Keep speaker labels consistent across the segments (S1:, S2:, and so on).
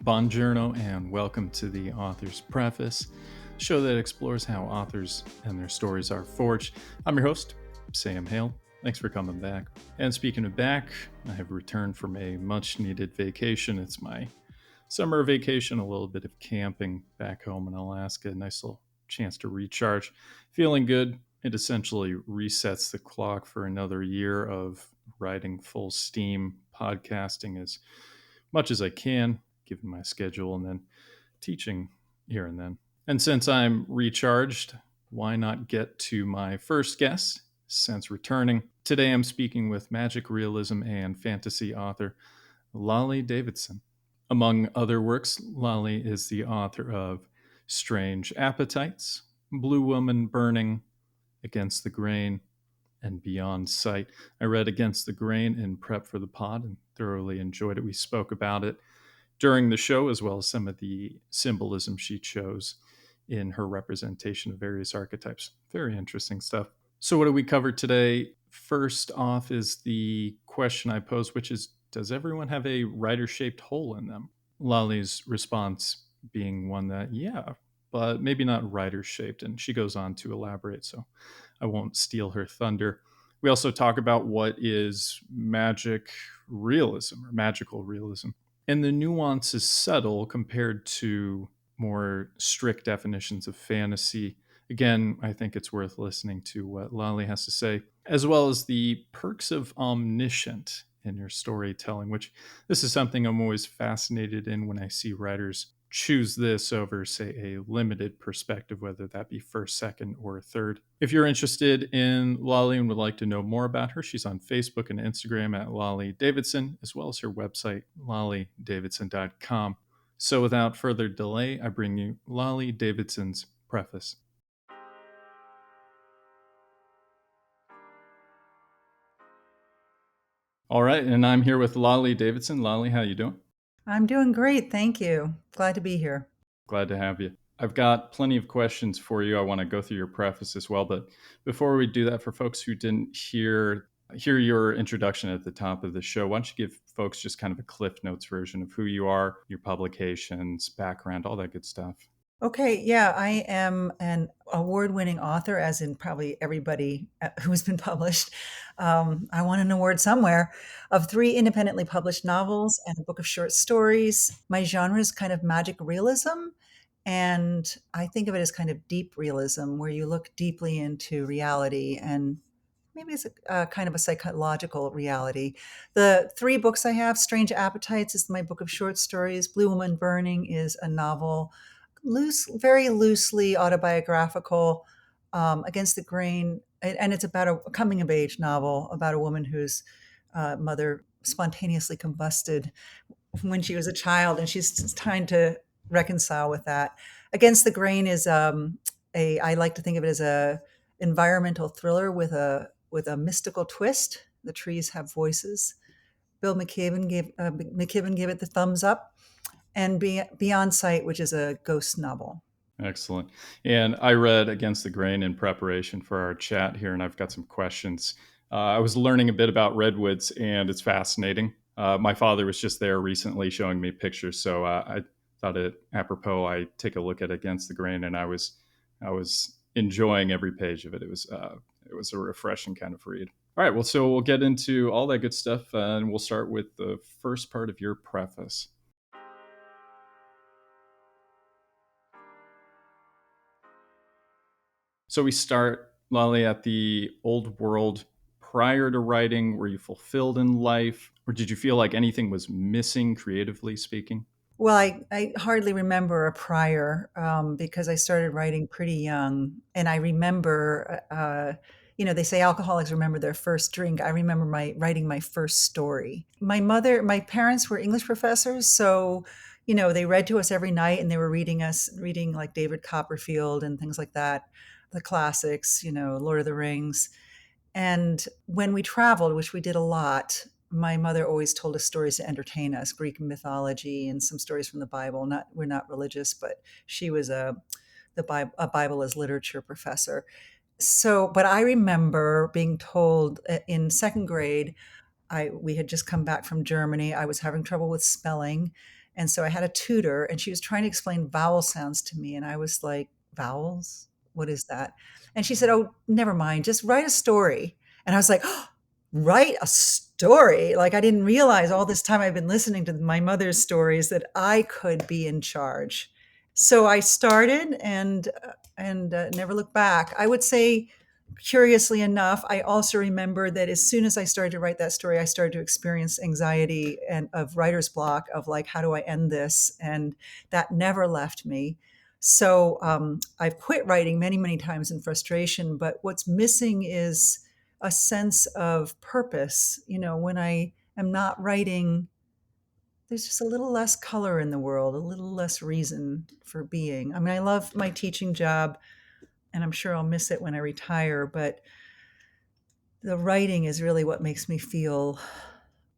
S1: Buongiorno and welcome to the Author's Preface, a show that explores how authors and their stories are forged. I'm your host, Sam Hale. Thanks for coming back. And speaking of back, I have returned from a much needed vacation. It's my summer vacation, a little bit of camping back home in Alaska, a nice little chance to recharge. Feeling good. It essentially resets the clock for another year of riding full steam, podcasting as much as I can, given my schedule, and then teaching here and then. And since I'm recharged, why not get to my first guest since returning? Today I'm speaking with magic realism and fantasy author Lale Davidson. Among other works, Lale is the author of Strange Appetites, Blue Woman Burning, Against the Grain, and Beyond Sight. I read Against the Grain in prep for the pod and thoroughly enjoyed it. We spoke about it during the show, as well as some of the symbolism she chose in her representation of various archetypes. Very interesting stuff. So what do we cover today? First off is the question I posed, which is, does everyone have a writer-shaped hole in them? Lale's response being one that, yeah, but maybe not writer-shaped. And she goes on to elaborate, so I won't steal her thunder. We also talk about what is magic realism or magical realism. And the nuance is subtle compared to more strict definitions of fantasy. Again, I think it's worth listening to what Lale has to say, as well as the perks of omniscient in your storytelling, which this is something I'm always fascinated in when I see writers choose this over, say, a limited perspective, whether that be first, second, or third. If you're interested in Lale and would like to know more about her, she's on Facebook and Instagram at Lale Davidson, as well as her website, laledavidson.com. So without further delay, I bring you Lale Davidson's preface. All right, and I'm here with Lale Davidson. Lale, how you doing?
S2: I'm doing great, thank you. Glad to be here.
S1: Glad to have you. I've got plenty of questions for you. I want to go through your preface as well, but before we do that, for folks who didn't hear your introduction at the top of the show, why don't you give folks just kind of a Cliff Notes version of who you are, your publications, background, all that good stuff.
S2: Okay, yeah, I am an award-winning author, as in probably everybody who's been published. I won an award somewhere, of 3 independently published novels and a book of short stories. My genre is kind of magic realism, and I think of it as kind of deep realism, where you look deeply into reality, and maybe it's a kind of a psychological reality. The 3 books I have, Strange Appetites is my book of short stories, Blue Woman Burning is a novel, very loosely autobiographical, Against the Grain, and it's about a coming of age novel about a woman whose mother spontaneously combusted when she was a child, and she's trying to reconcile with that. Against the Grain is I like to think of it as a environmental thriller with a mystical twist. The trees have voices. Bill McKibben gave it the thumbs up, and Beyond Sight, which is a ghost novel.
S1: Excellent. And I read Against the Grain in preparation for our chat here, and I've got some questions. I was learning a bit about redwoods, and it's fascinating. My father was just there recently showing me pictures, so I thought it apropos I take a look at Against the Grain, and I was enjoying every page of it. It was a refreshing kind of read. All right, well, so we'll get into all that good stuff, and we'll start with the first part of your preface. So we start, Lale, at the old world. Prior to writing, were you fulfilled in life, or did you feel like anything was missing, creatively speaking?
S2: Well, I hardly remember a prior, because I started writing pretty young. And I remember, they say alcoholics remember their first drink. I remember writing my first story. My parents were English professors. So, they read to us every night, and they were reading like David Copperfield and things like that, the classics, Lord of the Rings. And when we traveled, which we did a lot, my mother always told us stories to entertain us, Greek mythology and some stories from the Bible. We're not religious, but she was a Bible as literature professor. So, but I remember being told in second grade, we had just come back from Germany. I was having trouble with spelling, And so I had a tutor, and she was trying to explain vowel sounds to me. And I was like, vowels? What is that? And she said, oh, never mind, just write a story. And I was like, oh, write a story? Like, I didn't realize all this time I've been listening to my mother's stories that I could be in charge. So I started and never looked back. I would say, curiously enough, I also remember that as soon as I started to write that story, I started to experience anxiety and of writer's block of like, how do I end this? And that never left me. So I've quit writing many, many times in frustration, but what's missing is a sense of purpose. When I am not writing, there's just a little less color in the world, a little less reason for being. I mean, I love my teaching job, and I'm sure I'll miss it when I retire, but the writing is really what makes me feel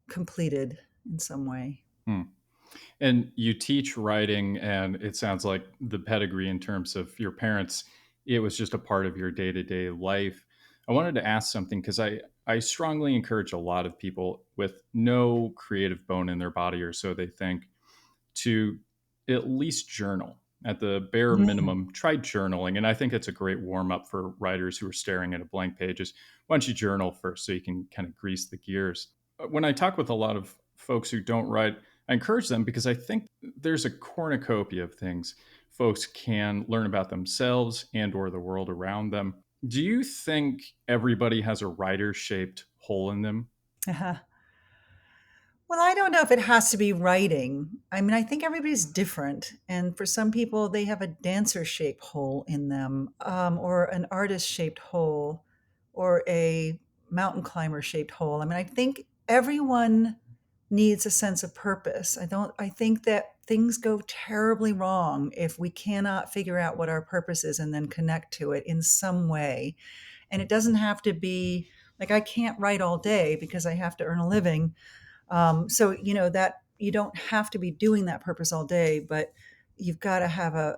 S2: completed in some way.
S1: Hmm. And you teach writing, and it sounds like the pedigree in terms of your parents, it was just a part of your day to day life. I wanted to ask something because I strongly encourage a lot of people with no creative bone in their body, or so they think, to at least journal. At the bare
S2: Mm.
S1: minimum, try journaling. And I think it's a great warm up for writers who are staring at a blank pages. Why don't you journal first so you can kind of grease the gears? When I talk with a lot of folks who don't write, I encourage them because I think there's a cornucopia of things folks can learn about themselves and or the world around them. Do you think everybody has a writer shaped hole in them?
S2: Uh-huh. Well, I don't know if it has to be writing. I mean, I think everybody's different. And for some people, they have a dancer shaped hole in them, or an artist shaped hole, or a mountain climber shaped hole. I mean, I think everyone needs a sense of purpose. I think that things go terribly wrong if we cannot figure out what our purpose is and then connect to it in some way. And it doesn't have to be like I can't write all day because I have to earn a living, so that you don't have to be doing that purpose all day, but you've got to have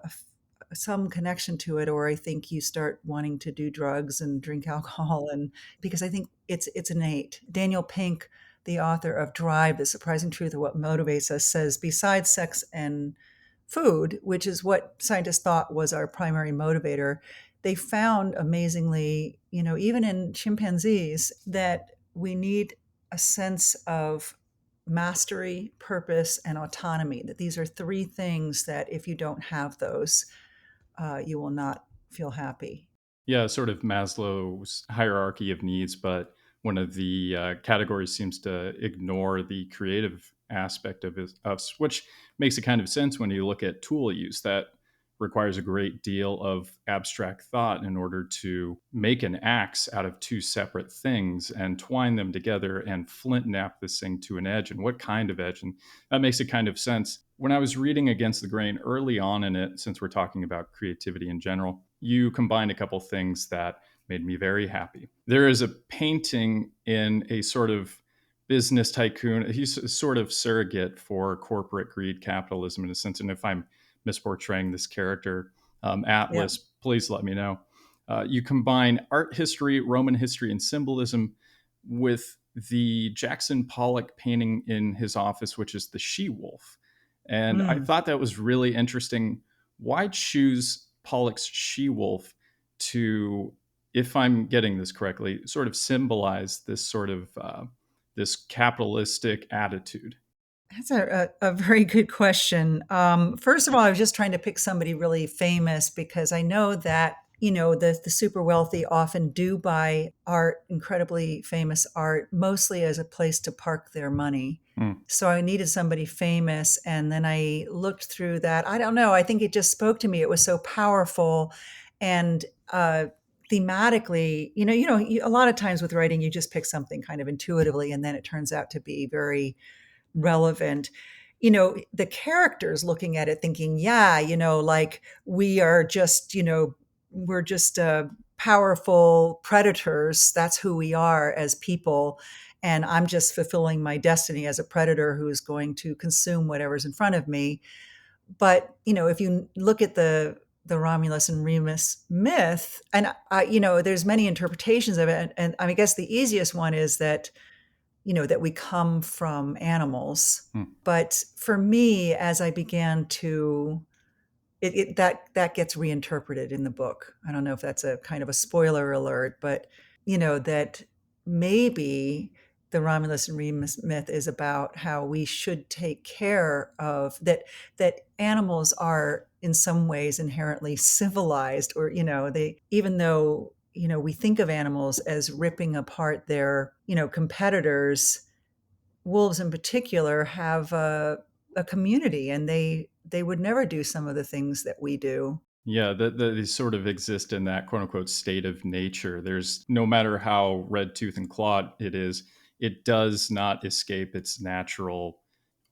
S2: some connection to it, or I think you start wanting to do drugs and drink alcohol, and because I think it's innate. Daniel Pink, the author of Drive: The Surprising Truth of What Motivates Us, says besides sex and food, which is what scientists thought was our primary motivator, they found amazingly, even in chimpanzees, that we need a sense of mastery, purpose, and autonomy. That these are three things that if you don't have those, you will not feel happy.
S1: Yeah, sort of Maslow's hierarchy of needs, but one of the categories seems to ignore the creative aspect of us, which makes a kind of sense when you look at tool use. That requires a great deal of abstract thought in order to make an axe out of two separate things and twine them together and flint knap this thing to an edge. And what kind of edge? And that makes a kind of sense. When I was reading Against the Grain early on in it, since we're talking about creativity in general, you combined a couple things that made me very happy. There is a painting in a sort of business tycoon. He's a sort of surrogate for corporate greed, capitalism in a sense. And if I'm misportraying this character,
S2: Yeah.
S1: Atlas, please let me know. You combine art history, Roman history, and symbolism with the Jackson Pollock painting in his office, which is the she-wolf. And I
S2: Mm.
S1: thought that was really interesting. Why choose Pollock's she-wolf to, if I'm getting this correctly, sort of symbolize this sort of this capitalistic attitude?
S2: That's a very good question. First of all, I was just trying to pick somebody really famous because I know that, the super wealthy often do buy art, incredibly famous art, mostly as a place to park their money.
S1: Mm.
S2: So I needed somebody famous. And then I looked through that. I don't know. I think it just spoke to me. It was so powerful. And thematically, a lot of times with writing, you just pick something kind of intuitively, and then it turns out to be very relevant. The characters looking at it thinking, yeah, like we are just, we're just powerful predators. That's who we are as people. And I'm just fulfilling my destiny as a predator who's going to consume whatever's in front of me. But, if you look at the Romulus and Remus myth, and there's many interpretations of it. And I guess the easiest one is that that we come from animals.
S1: Hmm.
S2: But for me, as I began to that gets reinterpreted in the book. I don't know if that's a kind of a spoiler alert, but that maybe the Romulus and Remus myth is about how we should take care of that animals are in some ways inherently civilized, or they, even though we think of animals as ripping apart their competitors, wolves in particular have a community, and they would never do some of the things that we do.
S1: Yeah, they sort of exist in that quote unquote state of nature. There's no matter how red tooth and clawed it is, it does not escape its natural,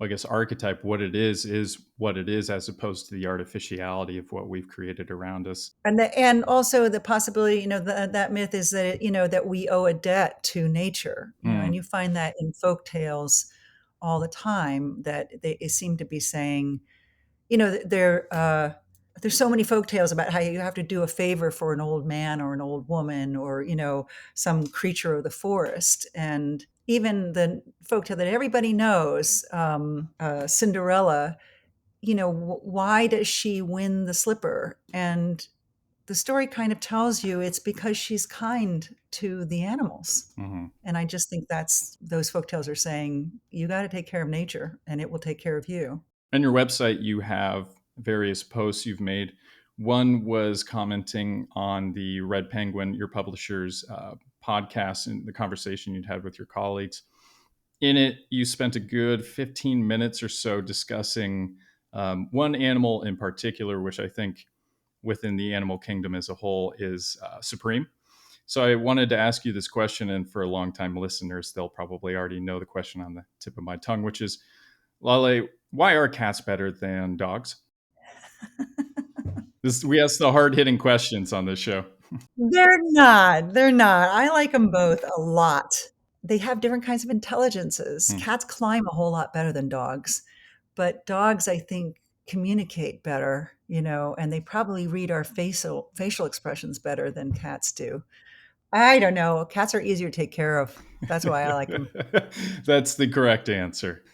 S1: I guess, archetype. What it is what it is, as opposed to the artificiality of what we've created around us.
S2: And also the possibility, that myth is that that we owe a debt to nature, and
S1: Mm,
S2: you find that in folk tales all the time, that they seem to be saying, there's so many folk tales about how you have to do a favor for an old man or an old woman, or some creature of the forest. And even the folk tale that everybody knows, Cinderella, why does she win the slipper? And the story kind of tells you it's because she's kind to the animals.
S1: mhm.
S2: And I just think that's, those folk tales are saying, you got to take care of nature and it will take care of you.
S1: On your website, you have various posts you've made. One was commenting on the Red Penguin, your publisher's podcast, and the conversation you'd had with your colleagues. In it, you spent a good 15 minutes or so discussing one animal in particular, which I think within the animal kingdom as a whole is supreme. So I wanted to ask you this question, and for long-time listeners, they'll probably already know the question on the tip of my tongue, which is, Lale, why are cats better than dogs? We ask the hard-hitting questions on this show.
S2: They're not. I like them both a lot. They have different kinds of intelligences.
S1: Hmm.
S2: Cats climb a whole lot better than dogs, but dogs, I think, communicate better, and they probably read our facial expressions better than cats do. I don't know. Cats are easier to take care of. That's why I like them.
S1: That's the correct answer.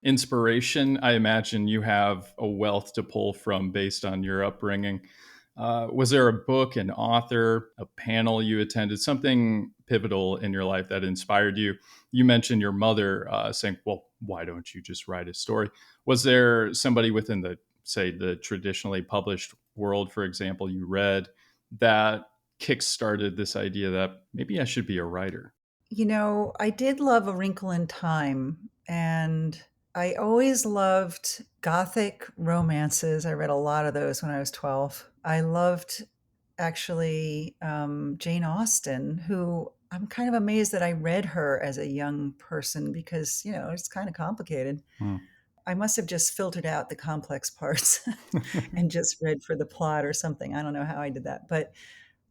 S1: Inspiration, I imagine you have a wealth to pull from based on your upbringing. Was there a book, an author, a panel you attended, something pivotal in your life that inspired you? You mentioned your mother saying, well, why don't you just write a story? Was there somebody within the, say, the traditionally published world, for example, you read that kickstarted this idea that maybe I should be a writer?
S2: I did love A Wrinkle in Time, and I always loved Gothic romances. I read a lot of those when I was 12. I loved, actually, Jane Austen, who I'm kind of amazed that I read her as a young person because, it's kind of complicated.
S1: Hmm.
S2: I must have just filtered out the complex parts and just read for the plot or something. I don't know how I did that, but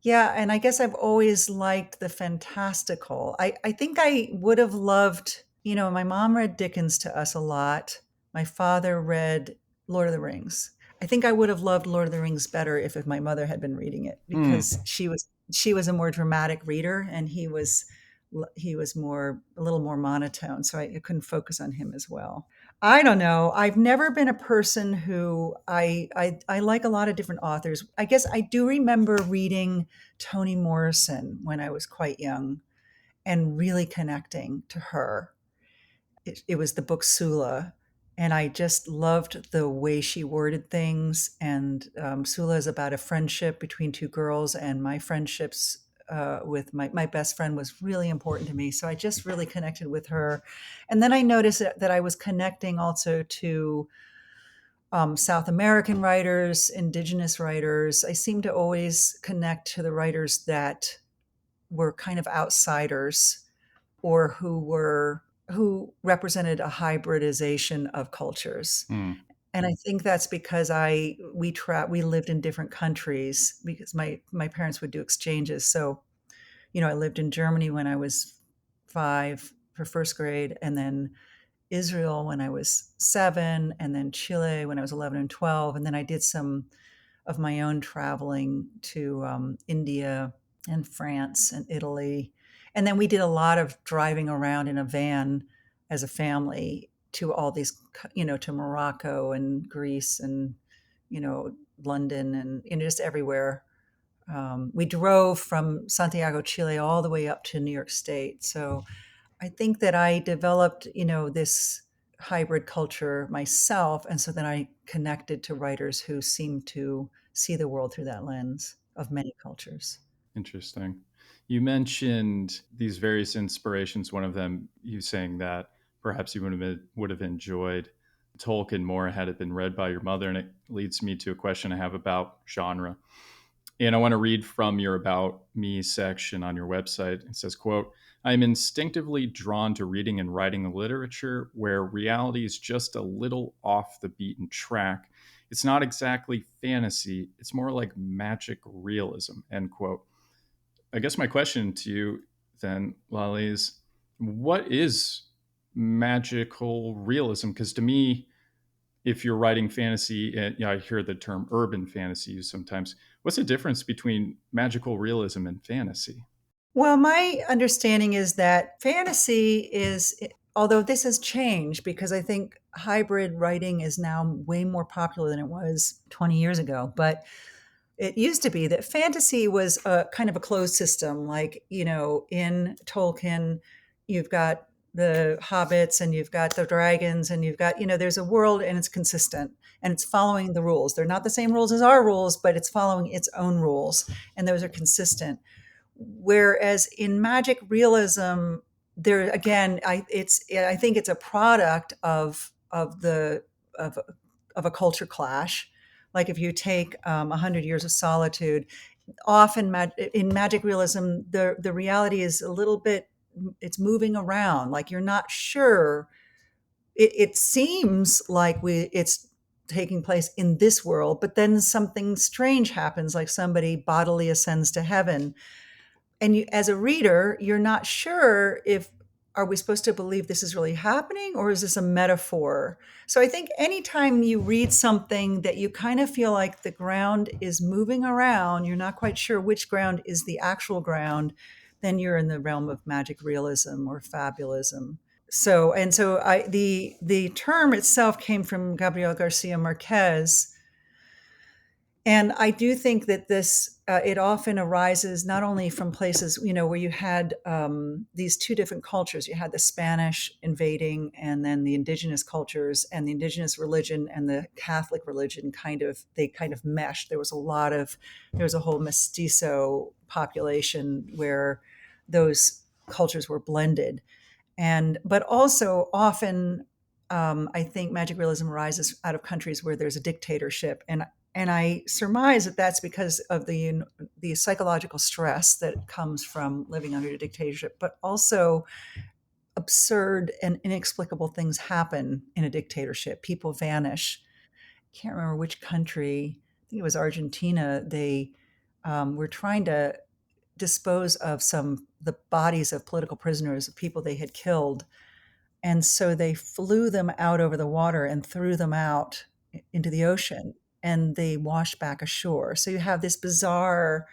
S2: yeah, and I guess I've always liked the fantastical. I think I would have loved, my mom read Dickens to us a lot. My father read Lord of the Rings. I think I would have loved Lord of the Rings better if my mother had been reading it,
S1: Hmm.
S2: because she was a more dramatic reader, and he was more, a little more monotone, so I couldn't focus on him as well. I don't know. I've never been a person who, I like a lot of different authors. I guess I do remember reading Toni Morrison when I was quite young and really connecting to her. It was the book Sula, and I just loved the way she worded things. And Sula is about a friendship between two girls, and my friendships with my best friend was really important to me. So I just really connected with her. And then I noticed that I was connecting also to South American writers, indigenous writers. I seem to always connect to the writers that were kind of outsiders, or who represented a hybridization of cultures.
S1: Hmm.
S2: And I think that's because we lived in different countries, because my parents would do exchanges. So, I lived in Germany when I was 5 for first grade, and then Israel when I was 7, and then Chile when I was 11 and 12. And then I did some of my own traveling to India and France and Italy. And then we did a lot of driving around in a van as a family to all these, to Morocco and Greece and, London and, just everywhere. We drove from Santiago, Chile, all the way up to New York State. So I think that I developed, this hybrid culture myself. And so then I connected to writers who seem to see the world through that lens of many cultures.
S1: Interesting. You mentioned these various inspirations. One of them, you saying that perhaps you would have enjoyed Tolkien more had it been read by your mother, and it leads me to a question I have about genre. And I want to read from your About Me section on your website. It says, quote, "I'm instinctively drawn to reading and writing literature where reality is just a little off the beaten track. It's not exactly fantasy, it's more like magic realism," end quote. I guess my question to you then, Lale, is what is magical realism? Because to me, if you're writing fantasy, and I hear the term urban fantasy used sometimes. What's the difference between magical realism and fantasy?
S2: Well, my understanding is that fantasy is, although this has changed because I think hybrid writing is now way more popular than it was 20 years ago. But it used to be that fantasy was a kind of a closed system. Like, in Tolkien, you've got the hobbits and you've got the dragons and you've got, there's a world and it's consistent and it's following the rules. They're not the same rules as our rules, but it's following its own rules. And those are consistent. Whereas in magic realism, there again, I think it's a product of of a culture clash. Like if you take 100 Years of Solitude, often in magic realism, the reality is a little bit, it's moving around. Like you're not sure. It seems like it's taking place in this world, but then something strange happens, like somebody bodily ascends to heaven and you, as a reader, you're not sure if, are we supposed to believe this is really happening or is this a metaphor? So I think anytime you read something that you kind of feel like the ground is moving around, you're not quite sure which ground is the actual ground, then you're in the realm of magic realism or fabulism. The term itself came from Gabriel Garcia Marquez, and I do think that this, it often arises not only from places, where you had these two different cultures. You had the Spanish invading, and then the indigenous cultures, and the indigenous religion and the Catholic religion they kind of meshed. There was a whole mestizo population where those cultures were blended. But also often, I think magic realism arises out of countries where there's a dictatorship, and I surmise that that's because of the psychological stress that comes from living under a dictatorship, but also absurd and inexplicable things happen in a dictatorship. People vanish. Can't remember which country. I think it was Argentina. They were trying to dispose of the bodies of political prisoners, of people they had killed, and so they flew them out over the water and threw them out into the ocean, and they washed back ashore. So you have this bizarre,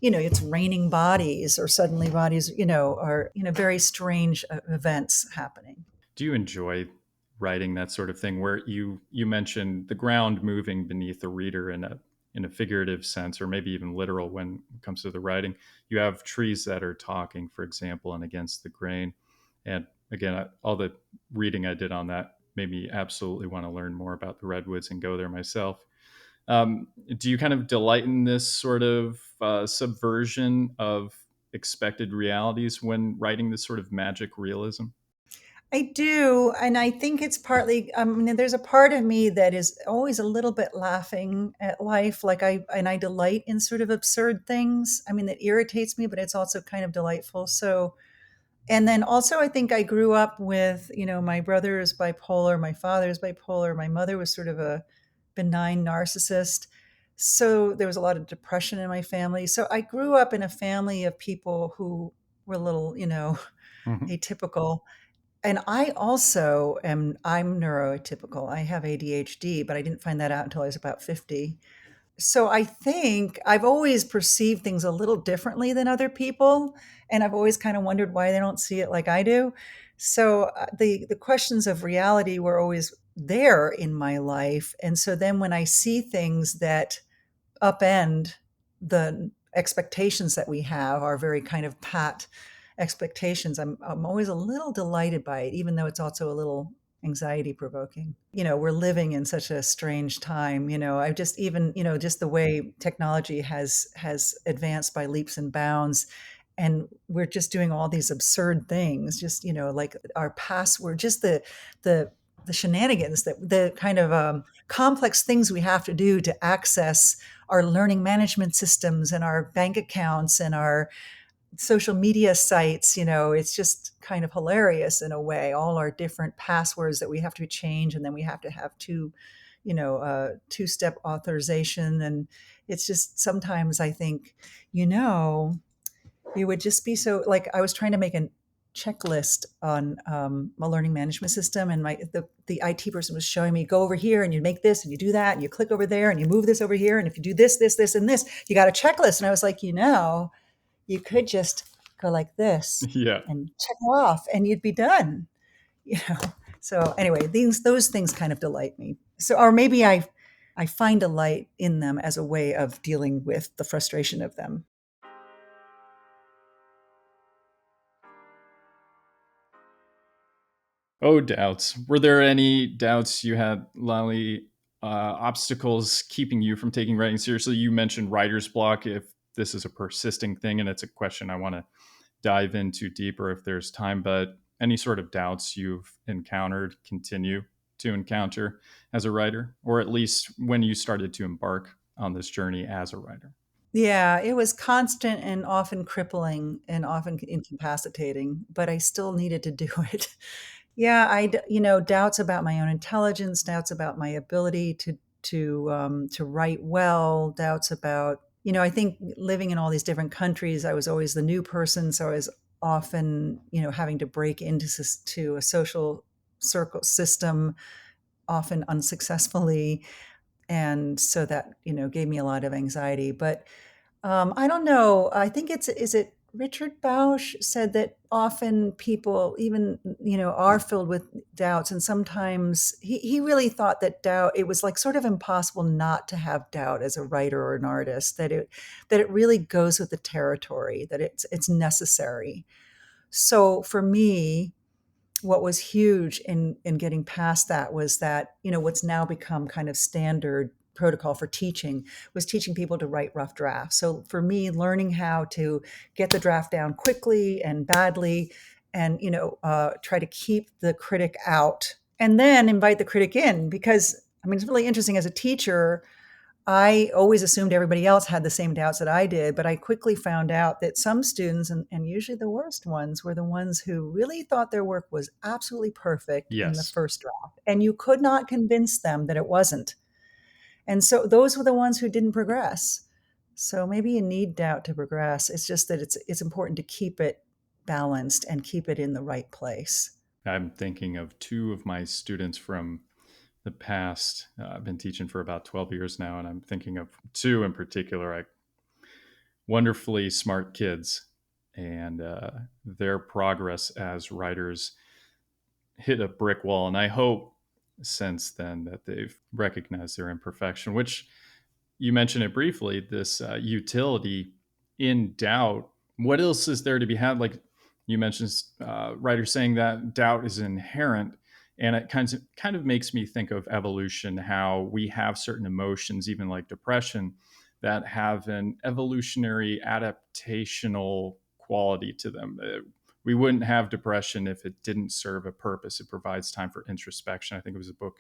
S2: it's raining bodies, or suddenly bodies, are, very strange events happening.
S1: Do you enjoy writing that sort of thing where you mentioned the ground moving beneath the reader in a figurative sense, or maybe even literal when it comes to the writing? You have trees that are talking, for example, and against the grain. And again, all the reading I did on that made me absolutely want to learn more about the redwoods and go there myself. Do you kind of delight in this sort of subversion of expected realities when writing this sort of magic realism?
S2: I do, and I think it's partly, there's a part of me that is always a little bit laughing at life, like I delight in sort of absurd things. I mean, it irritates me, but it's also kind of delightful. So, and then also I think I grew up with, my brother is bipolar, my father is bipolar, my mother was sort of a benign narcissist. So there was a lot of depression in my family. So I grew up in a family of people who were a little,
S1: Mhm.
S2: atypical. And I'm neuroatypical. I have ADHD, but I didn't find that out until I was about 50. So I think I've always perceived things a little differently than other people, and I've always kind of wondered why they don't see it like I do. So the questions of reality were always there in my life, and so then when I see things that upend the expectations that we have, our very kind of pat expectations, I'm always a little delighted by it, even though it's also a little anxiety provoking. We're living in such a strange time. I just even, just the way technology has advanced by leaps and bounds, and we're just doing all these absurd things, just, like our password, just the shenanigans, that the kind of complex things we have to do to access our learning management systems and our bank accounts and our social media sites. It's just kind of hilarious in a way, all our different passwords that we have to change, and then we have to have two-step authorization. And it's just, sometimes I think, you know it would just be so, like, I was trying to make a checklist on a learning management system, and the IT person was showing me, go over here and you make this and you do that and you click over there and you move this over here, and if you do this and this, you got a checklist. And I was like, you could just go like this
S1: Yeah.
S2: and check it off and you'd be done. you know so anyway, those things kind of delight me. So, or maybe I find delight in them as a way of dealing with the frustration of them.
S1: Oh, doubts. Were there any doubts you had, Lally? Obstacles keeping you from taking writing seriously? You mentioned writer's block. If this is a persisting thing, and it's a question I want to dive into deeper if there's time, but any sort of doubts you've encountered, continue to encounter as a writer, or at least when you started to embark on this journey as a writer?
S2: Yeah, it was constant and often crippling and often incapacitating, but I still needed to do it. Yeah, doubts about my own intelligence, doubts about my ability to write well, doubts about, I think living in all these different countries, I was always the new person, so I was often, having to break into to a social circle system, often unsuccessfully, and so that, gave me a lot of anxiety. But I don't know. I think is it Richard Bausch said that often people, even, are filled with doubts, and sometimes he really thought that doubt, it was like sort of impossible not to have doubt as a writer or an artist, that it really goes with the territory, that it's necessary. So for me, what was huge in getting past that was that, what's now become kind of standard protocol for teaching, was teaching people to write rough drafts. So for me, learning how to get the draft down quickly and badly, and try to keep the critic out and then invite the critic in, because I mean, it's really interesting. As a teacher, I always assumed everybody else had the same doubts that I did, but I quickly found out that some students, and usually the worst ones, were the ones who really thought their work was absolutely perfect in the
S1: Yes.
S2: first draft, and you could not convince them that it wasn't. And so those were the ones who didn't progress. So maybe you need doubt to progress. It's just that it's important to keep it balanced and keep it in the right place.
S1: I'm thinking of two of my students from the past. I've been teaching for about 12 years now, and I'm thinking of two in particular. Wonderfully smart kids, and their progress as writers hit a brick wall. And I hope since then that they've recognized their imperfection, which you mentioned it briefly, this utility in doubt. What else is there to be had? Like you mentioned, writers saying that doubt is inherent. And it kind of makes me think of evolution, how we have certain emotions, even like depression, that have an evolutionary adaptational quality to them. We wouldn't have depression if it didn't serve a purpose. It provides time for introspection. I think it was a book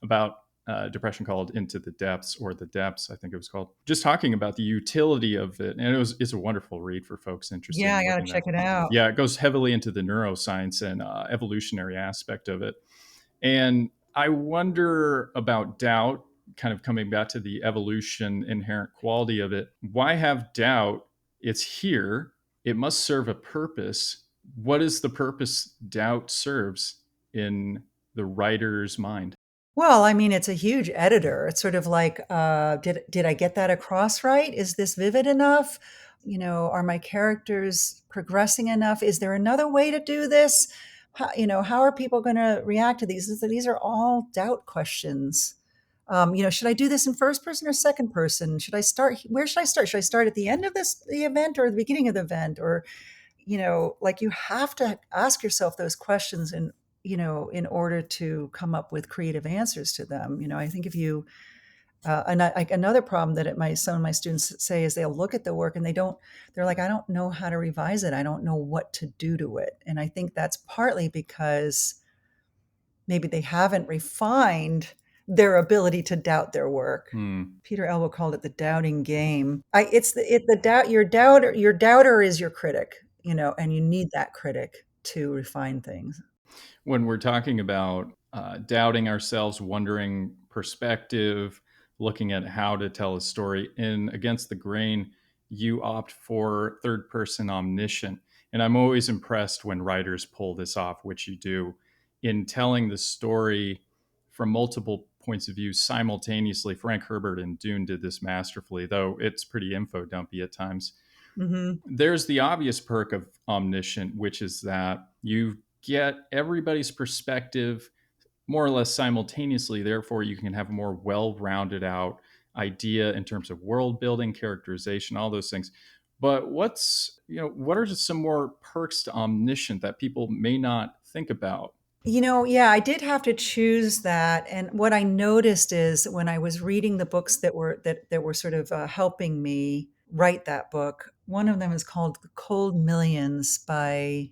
S1: about depression called Into the Depths, or The Depths, I think it was called. Just talking about the utility of it. And it's a wonderful read for folks interested
S2: Yeah,
S1: in
S2: I got to
S1: looking at
S2: check
S1: that.
S2: it out.
S1: Yeah, it goes heavily into the neuroscience and evolutionary aspect of it. And I wonder about doubt, kind of coming back to the evolution inherent quality of it. Why have doubt? It's here. It must serve a purpose. What is the purpose doubt serves in the writer's mind?
S2: Well, I mean, it's a huge editor. It's sort of like, did I get that across right? Is this vivid enough? Are my characters progressing enough? Is there another way to do this? How are people going to react to these? These are all doubt questions. Should I do this in first person or second person? Should I start? Where should I start? Should I start at the end of the event or the beginning of the event? Or like you have to ask yourself those questions in order to come up with creative answers to them. I think if you like another problem that some of my students say is they'll look at the work and they're like, I don't know how to revise it. I don't know what to do to it. And I think that's partly because maybe they haven't refined their ability to doubt their work.
S1: Hmm.
S2: Peter Elbow called it the doubting game. It's the doubt. Your doubter is your critic, and you need that critic to refine things.
S1: When we're talking about doubting ourselves, wondering perspective, looking at how to tell a story in against the grain, you opt for third person omniscient. And I'm always impressed when writers pull this off, which you do, in telling the story from multiple points of view simultaneously. Frank Herbert and Dune did this masterfully, though it's pretty info dumpy at times.
S2: Hmm.
S1: There's the obvious perk of omniscient, which is that you get everybody's perspective more or less simultaneously. Therefore, you can have a more well rounded out idea in terms of world building, characterization, all those things. But what are just some more perks to omniscient that people may not think about?
S2: Yeah, I did have to choose that, and what I noticed is when I was reading the books that were sort of helping me write that book. One of them is called "The Cold Millions" by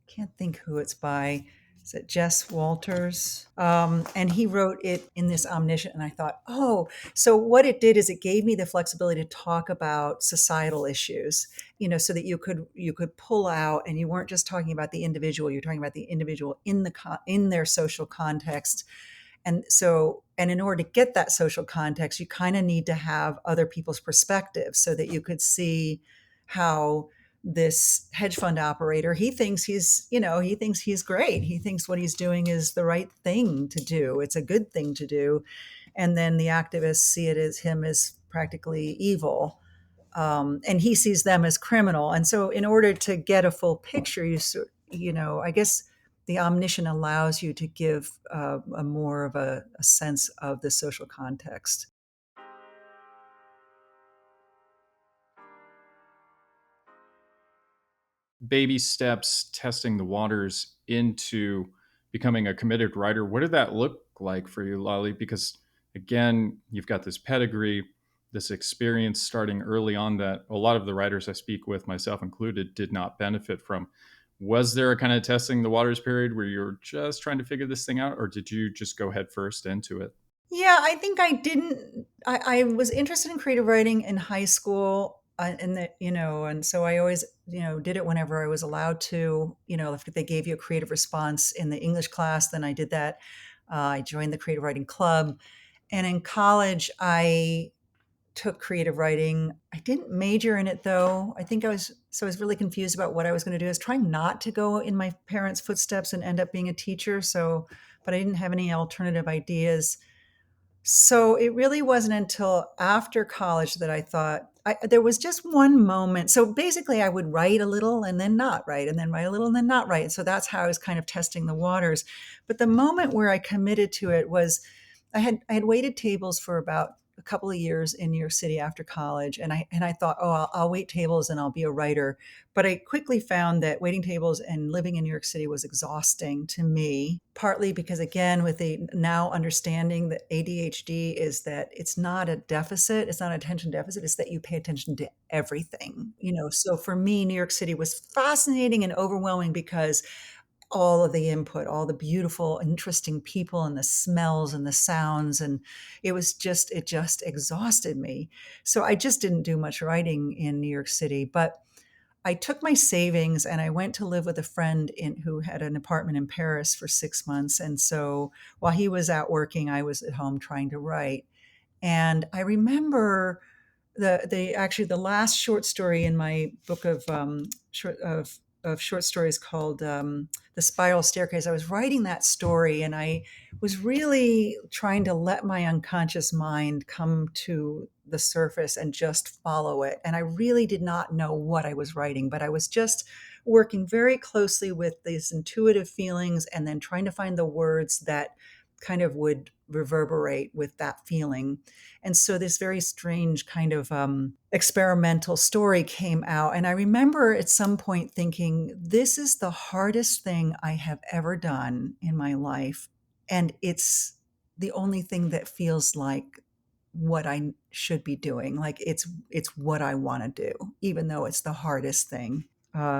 S2: can't think who it's by. Is it Jess Walters? And he wrote it in this omniscient. And I thought, oh, so what it did is it gave me the flexibility to talk about societal issues, so that you could pull out, and you weren't just talking about the individual. You're talking about the individual in their social context. And in order to get that social context, you kind of need to have other people's perspectives so that you could see how this hedge fund operator, he thinks he's great. He thinks what he's doing is the right thing to do. It's a good thing to do. And then the activists see it as him as practically evil. And he sees them as criminal. And so in order to get a full picture, I guess the omniscient allows you to give a more of a sense of the social context.
S1: Baby steps, testing the waters into becoming a committed writer. What did that look like for you, Lolly? Because again, you've got this pedigree, this experience starting early on that a lot of the writers I speak with, myself included, did not benefit from. Was there a kind of testing the waters period where you're just trying to figure this thing out, or did you just go head first into it?
S2: Yeah, I think I didn't. I was interested in creative writing in high school, and so I always, did it whenever I was allowed to. If they gave you a creative response in the English class, then I did that. I joined the creative writing club, and in college, I took creative writing. I didn't major in it though. I was really confused about what I was going to do. I was trying not to go in my parents' footsteps and end up being a teacher. But I didn't have any alternative ideas. So it really wasn't until after college that I thought there was just one moment. So basically, I would write a little and then not write, and then write a little and then not write. So that's how I was kind of testing the waters. But the moment where I committed to it was I had waited tables for about a couple of years in New York City after college, and I thought, oh, I'll wait tables and I'll be a writer. But I quickly found that waiting tables and living in New York City was exhausting to me, partly because, again, with the now understanding that ADHD is that it's not a deficit, it's not an attention deficit, it's that you pay attention to everything. So for me, New York City was fascinating and overwhelming because all of the input, all the beautiful, interesting people and the smells and the sounds. And it just exhausted me. So I just didn't do much writing in New York City. But I took my savings and I went to live with a friend who had an apartment in Paris for 6 months. And so while he was out working, I was at home trying to write. And I remember the last short story in my book of of short stories called The Spiral Staircase. I was writing that story, and I was really trying to let my unconscious mind come to the surface and just follow it. And I really did not know what I was writing, but I was just working very closely with these intuitive feelings and then trying to find the words that kind of would reverberate with that feeling. And so this very strange kind of experimental story came out. And I remember at some point thinking, this is the hardest thing I have ever done in my life. And it's the only thing that feels like what I should be doing. Like it's what I want to do, even though it's the hardest thing.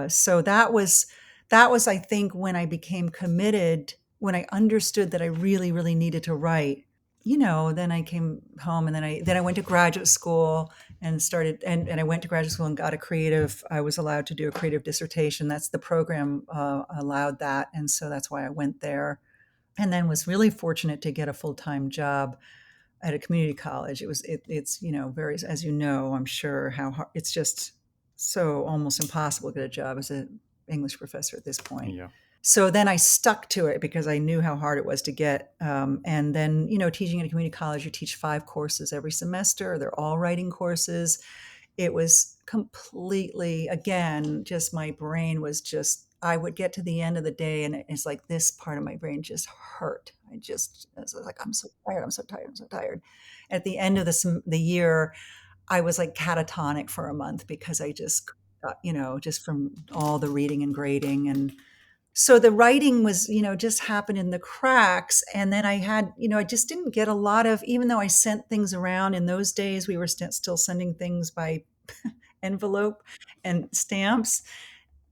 S2: So that was I think when I became committed, when I understood that I really really needed to write. Then I came home, and then I went to graduate school and started and I went to graduate school and got a creative. I was allowed to do a creative dissertation. That's the program allowed that, and so that's why I went there. And then was really fortunate to get a full time job at a community college. It's very, as you know, I'm sure how hard, it's just so almost impossible to get a job as an English professor at this point.
S1: Yeah.
S2: So then I stuck to it because I knew how hard it was to get. And then, teaching at a community college, you teach 5 courses every semester. They're all writing courses. It was completely, again, just my brain was just, I would get to the end of the day and it's like this part of my brain just hurt. I was like, I'm so tired. I'm so tired. I'm so tired. At the end of the year, I was like catatonic for a month because I just, just from all the reading and grading. And so the writing was, just happened in the cracks. And then I had, I just didn't get a lot of, even though I sent things around in those days, we were still sending things by envelope and stamps.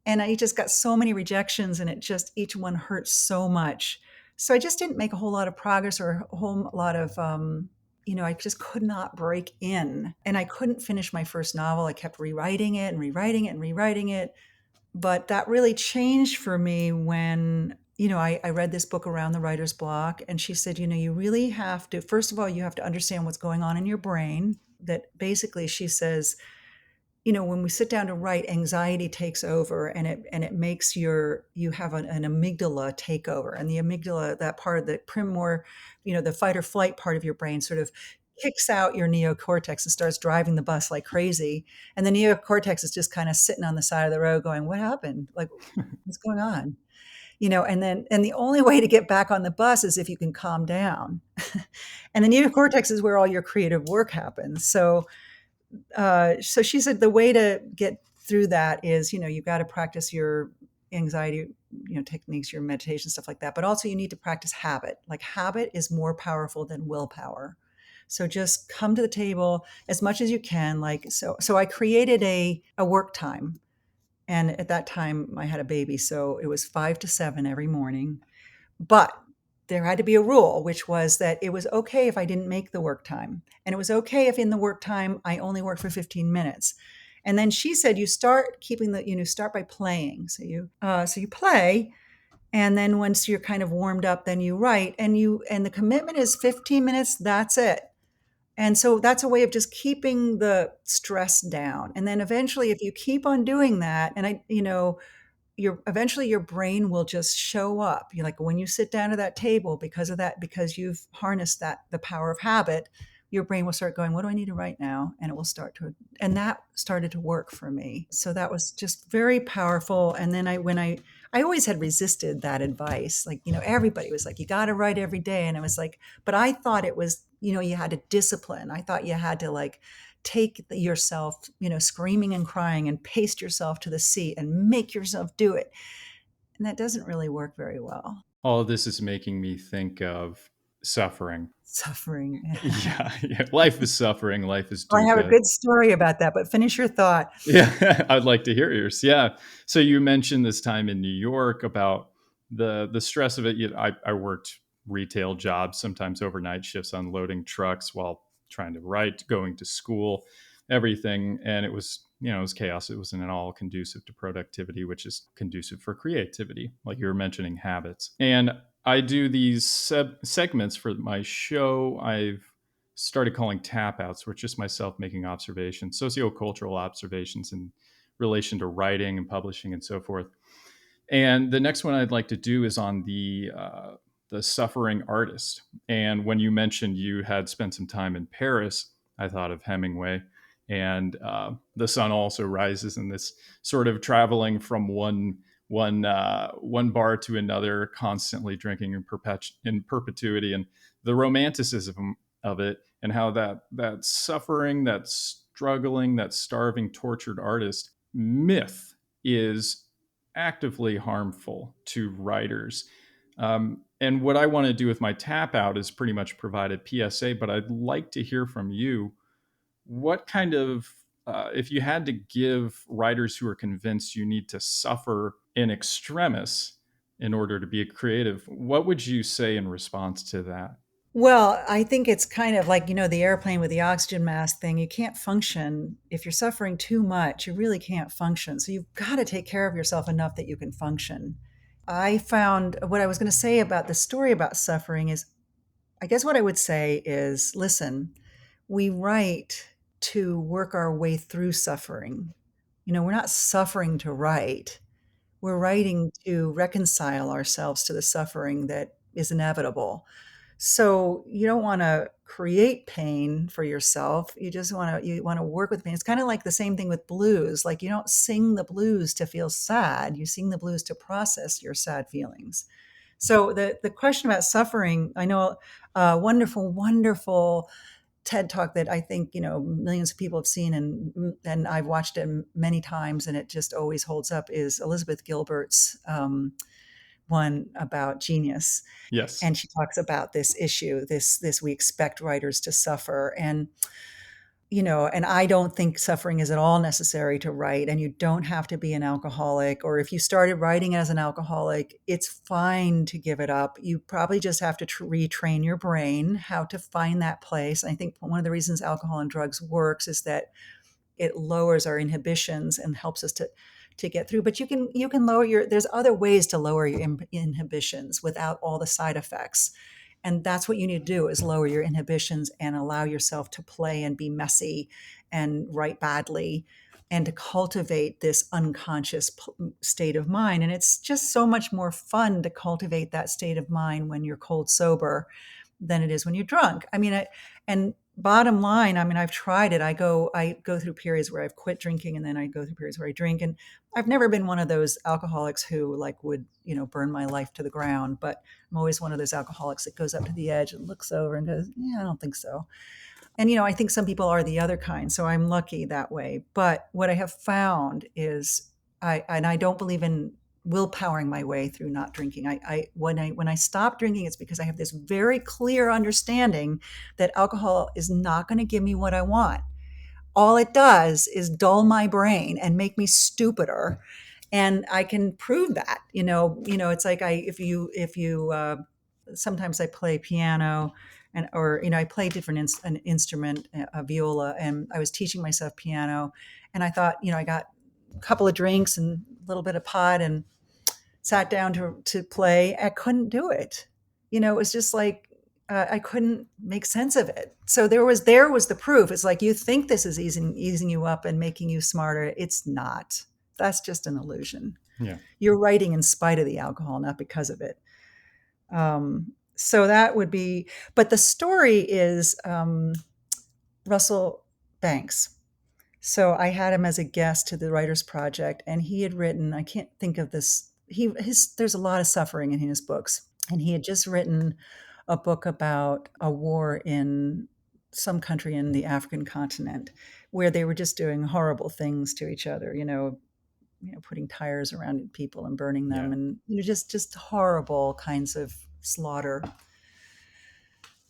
S2: And I just got so many rejections, and each one hurt so much. So I just didn't make a whole lot of progress or a whole lot of, I just could not break in. And I couldn't finish my first novel. I kept rewriting it and rewriting it and rewriting it. But that really changed for me when, I read this book, Around the Writer's Block, and she said, you really have to, first of all, you have to understand what's going on in your brain. That basically, she says, when we sit down to write, anxiety takes over, and it makes you have an amygdala take over. And the amygdala, that part of the the fight or flight part of your brain, sort of kicks out your neocortex and starts driving the bus like crazy. And the neocortex is just kind of sitting on the side of the road going, what happened? Like, what's going on? And the only way to get back on the bus is if you can calm down. And the neocortex is where all your creative work happens. So she said the way to get through that is, you've got to practice your anxiety, techniques, your meditation, stuff like that. But also you need to practice habit. Like habit is more powerful than willpower. So just come to the table as much as you can. So I created a work time. And at that time I had a baby. So it was 5 to 7 every morning. But there had to be a rule, which was that it was okay if I didn't make the work time. And it was okay if in the work time I only worked for 15 minutes. And then she said, you start start by playing. So you play. And then once you're kind of warmed up, then you write, and the commitment is 15 minutes. That's it. And so that's a way of just keeping the stress down. And then eventually, if you keep on doing that, and eventually your brain will just show up. You're like, when you sit down at that table, because of that, because you've harnessed the power of habit, your brain will start going, what do I need to write now? And it will and that started to work for me. So that was just very powerful. And then I always had resisted that advice. Like, everybody was like, you got to write every day. And I was like, but I thought it was, you had to discipline. I thought you had to take yourself, screaming and crying and paste yourself to the seat and make yourself do it. And that doesn't really work very well.
S1: All of this is making me think of suffering.
S2: Suffering.
S1: Yeah. Life is suffering. Life is
S2: I have a
S1: dukkha.
S2: good story about that, but finish your thought.
S1: Yeah, I'd like to hear yours. Yeah. So you mentioned this time in New York about the stress of it. I worked retail jobs, sometimes overnight shifts, unloading trucks while trying to write, going to school, everything. And it was, it was chaos. It wasn't at all conducive to productivity, which is conducive for creativity, like you were mentioning habits. And I do these segments for my show. I've started calling tap outs, where it's just myself making observations, sociocultural observations in relation to writing and publishing and so forth. And the next one I'd like to do is on the suffering artist. And when you mentioned you had spent some time in Paris, I thought of Hemingway. And the sun also rises in this sort of traveling from one bar to another, constantly drinking in perpetuity, and the romanticism of it, and how that suffering, that struggling, that starving, tortured artist myth is actively harmful to writers. And what I want to do with my tap out is pretty much provide a PSA, but I'd like to hear from you. What kind of, if you had to give writers who are convinced you need to suffer in extremis in order to be a creative, what would you say in response to that?
S2: Well, I think it's kind of like, the airplane with the oxygen mask thing. You can't function if you're suffering too much. You really can't function. So you've got to take care of yourself enough that you can function. I found what I was going to say about the story about suffering is, I guess what I would say is, listen, we write to work our way through suffering. We're not suffering to write. We're writing to reconcile ourselves to the suffering that is inevitable. So you don't want to create pain for yourself. You want to work with pain. It's kind of like the same thing with blues. Like, you don't sing the blues to feel sad. You sing the blues to process your sad feelings. So the question about suffering, I know a wonderful, wonderful TED talk that I think, millions of people have seen, and I've watched it many times, and it just always holds up, is Elizabeth Gilbert's one about genius.
S1: Yes.
S2: And she talks about this issue, this we expect writers to suffer. And I don't think suffering is at all necessary to write, and you don't have to be an alcoholic. Or if you started writing as an alcoholic, it's fine to give it up. You probably just have to retrain your brain how to find that place. And I think one of the reasons alcohol and drugs works is that it lowers our inhibitions and helps us to get through. But you can lower there's other ways to lower your inhibitions without all the side effects. And that's what you need to do, is lower your inhibitions and allow yourself to play and be messy and write badly, and to cultivate this unconscious state of mind. And it's just so much more fun to cultivate that state of mind when you're cold sober than it is when you're drunk. And bottom line, I've tried it. I go through periods where I've quit drinking, and then I go through periods where I drink. And I've never been one of those alcoholics who would, burn my life to the ground. But I'm always one of those alcoholics that goes up to the edge and looks over and goes, yeah, I don't think so. And, I think some people are the other kind. So I'm lucky that way. But what I have found is I don't believe in willpowering my way through not drinking. When I stop drinking, it's because I have this very clear understanding that alcohol is not going to give me what I want. All it does is dull my brain and make me stupider. And I can prove that. It's like if you sometimes I play piano, or I play an instrument, a viola, and I was teaching myself piano, and I thought, I got a couple of drinks and a little bit of pot and sat down to play. I couldn't do it. It was just like, I couldn't make sense of it. So there was the proof. It's like, you think this is easing you up and making you smarter. It's not. That's just an illusion.
S1: Yeah.
S2: You're writing in spite of the alcohol, not because of it. So that would be. But the story is Russell Banks. So I had him as a guest to the Writers Project, and he had written. I can't think of this. There's a lot of suffering in his books, and he had just written a book about a war in some country in the African continent, where they were just doing horrible things to each other. Putting tires around people and burning them,
S1: Yeah.
S2: and just horrible kinds of slaughter.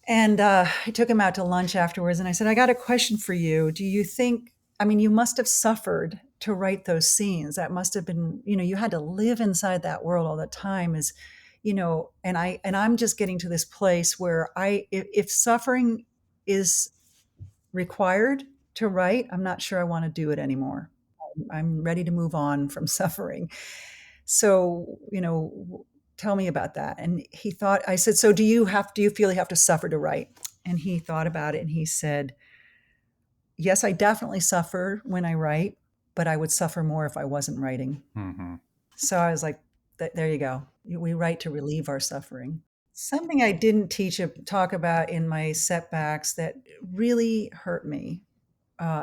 S2: And I took him out to lunch afterwards, and I said, I got a question for you. Do you think, you must have suffered to write those scenes. That must have been, you had to live inside that world all the time, and I'm just getting to this place where if suffering is required to write, I'm not sure I want to do it anymore. I'm ready to move on from suffering. So, tell me about that. And I said, so do you feel you have to suffer to write? And he thought about it, and he said, yes, I definitely suffer when I write, but I would suffer more if I wasn't writing.
S1: Mm-hmm.
S2: So I was like, There you go. We write to relieve our suffering. Something I didn't talk about in my setbacks that really hurt me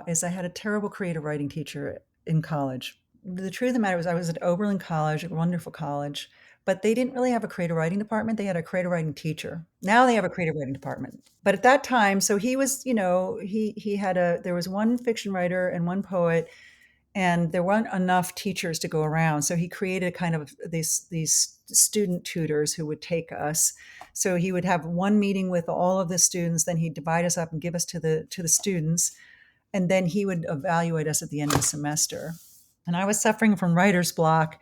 S2: is I had a terrible creative writing teacher in college. The truth of the matter was I was at Oberlin College, a wonderful college, but they didn't really have a creative writing department. They had a creative writing teacher. Now they have a creative writing department. But at that time, so he was, he had there was one fiction writer and one poet, and there weren't enough teachers to go around. So he created kind of these student tutors who would take us. So he would have one meeting with all of the students, then he'd divide us up and give us to the students, and then he would evaluate us at the end of the semester. And I was suffering from writer's block.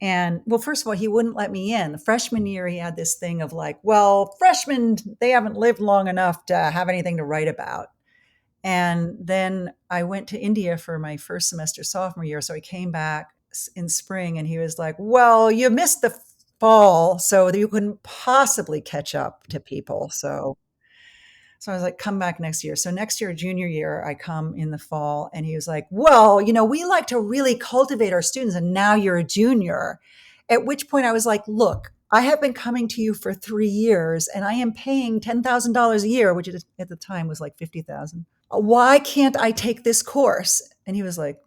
S2: And well, first of all, he wouldn't let me in. The freshman year, he had this thing of like, well, freshmen, they haven't lived long enough to have anything to write about. And then I went to India for my first semester sophomore year. So I came back in spring and he was like, well, you missed the fall, so you couldn't possibly catch up to people. So I was like, come back next year. So next year, junior year, I come in the fall and he was like, well, we like to really cultivate our students and now you're a junior. At which point I was like, look, I have been coming to you for 3 years and I am paying $10,000 a year, which at the time was like 50,000. Why can't I take this course? And he was like,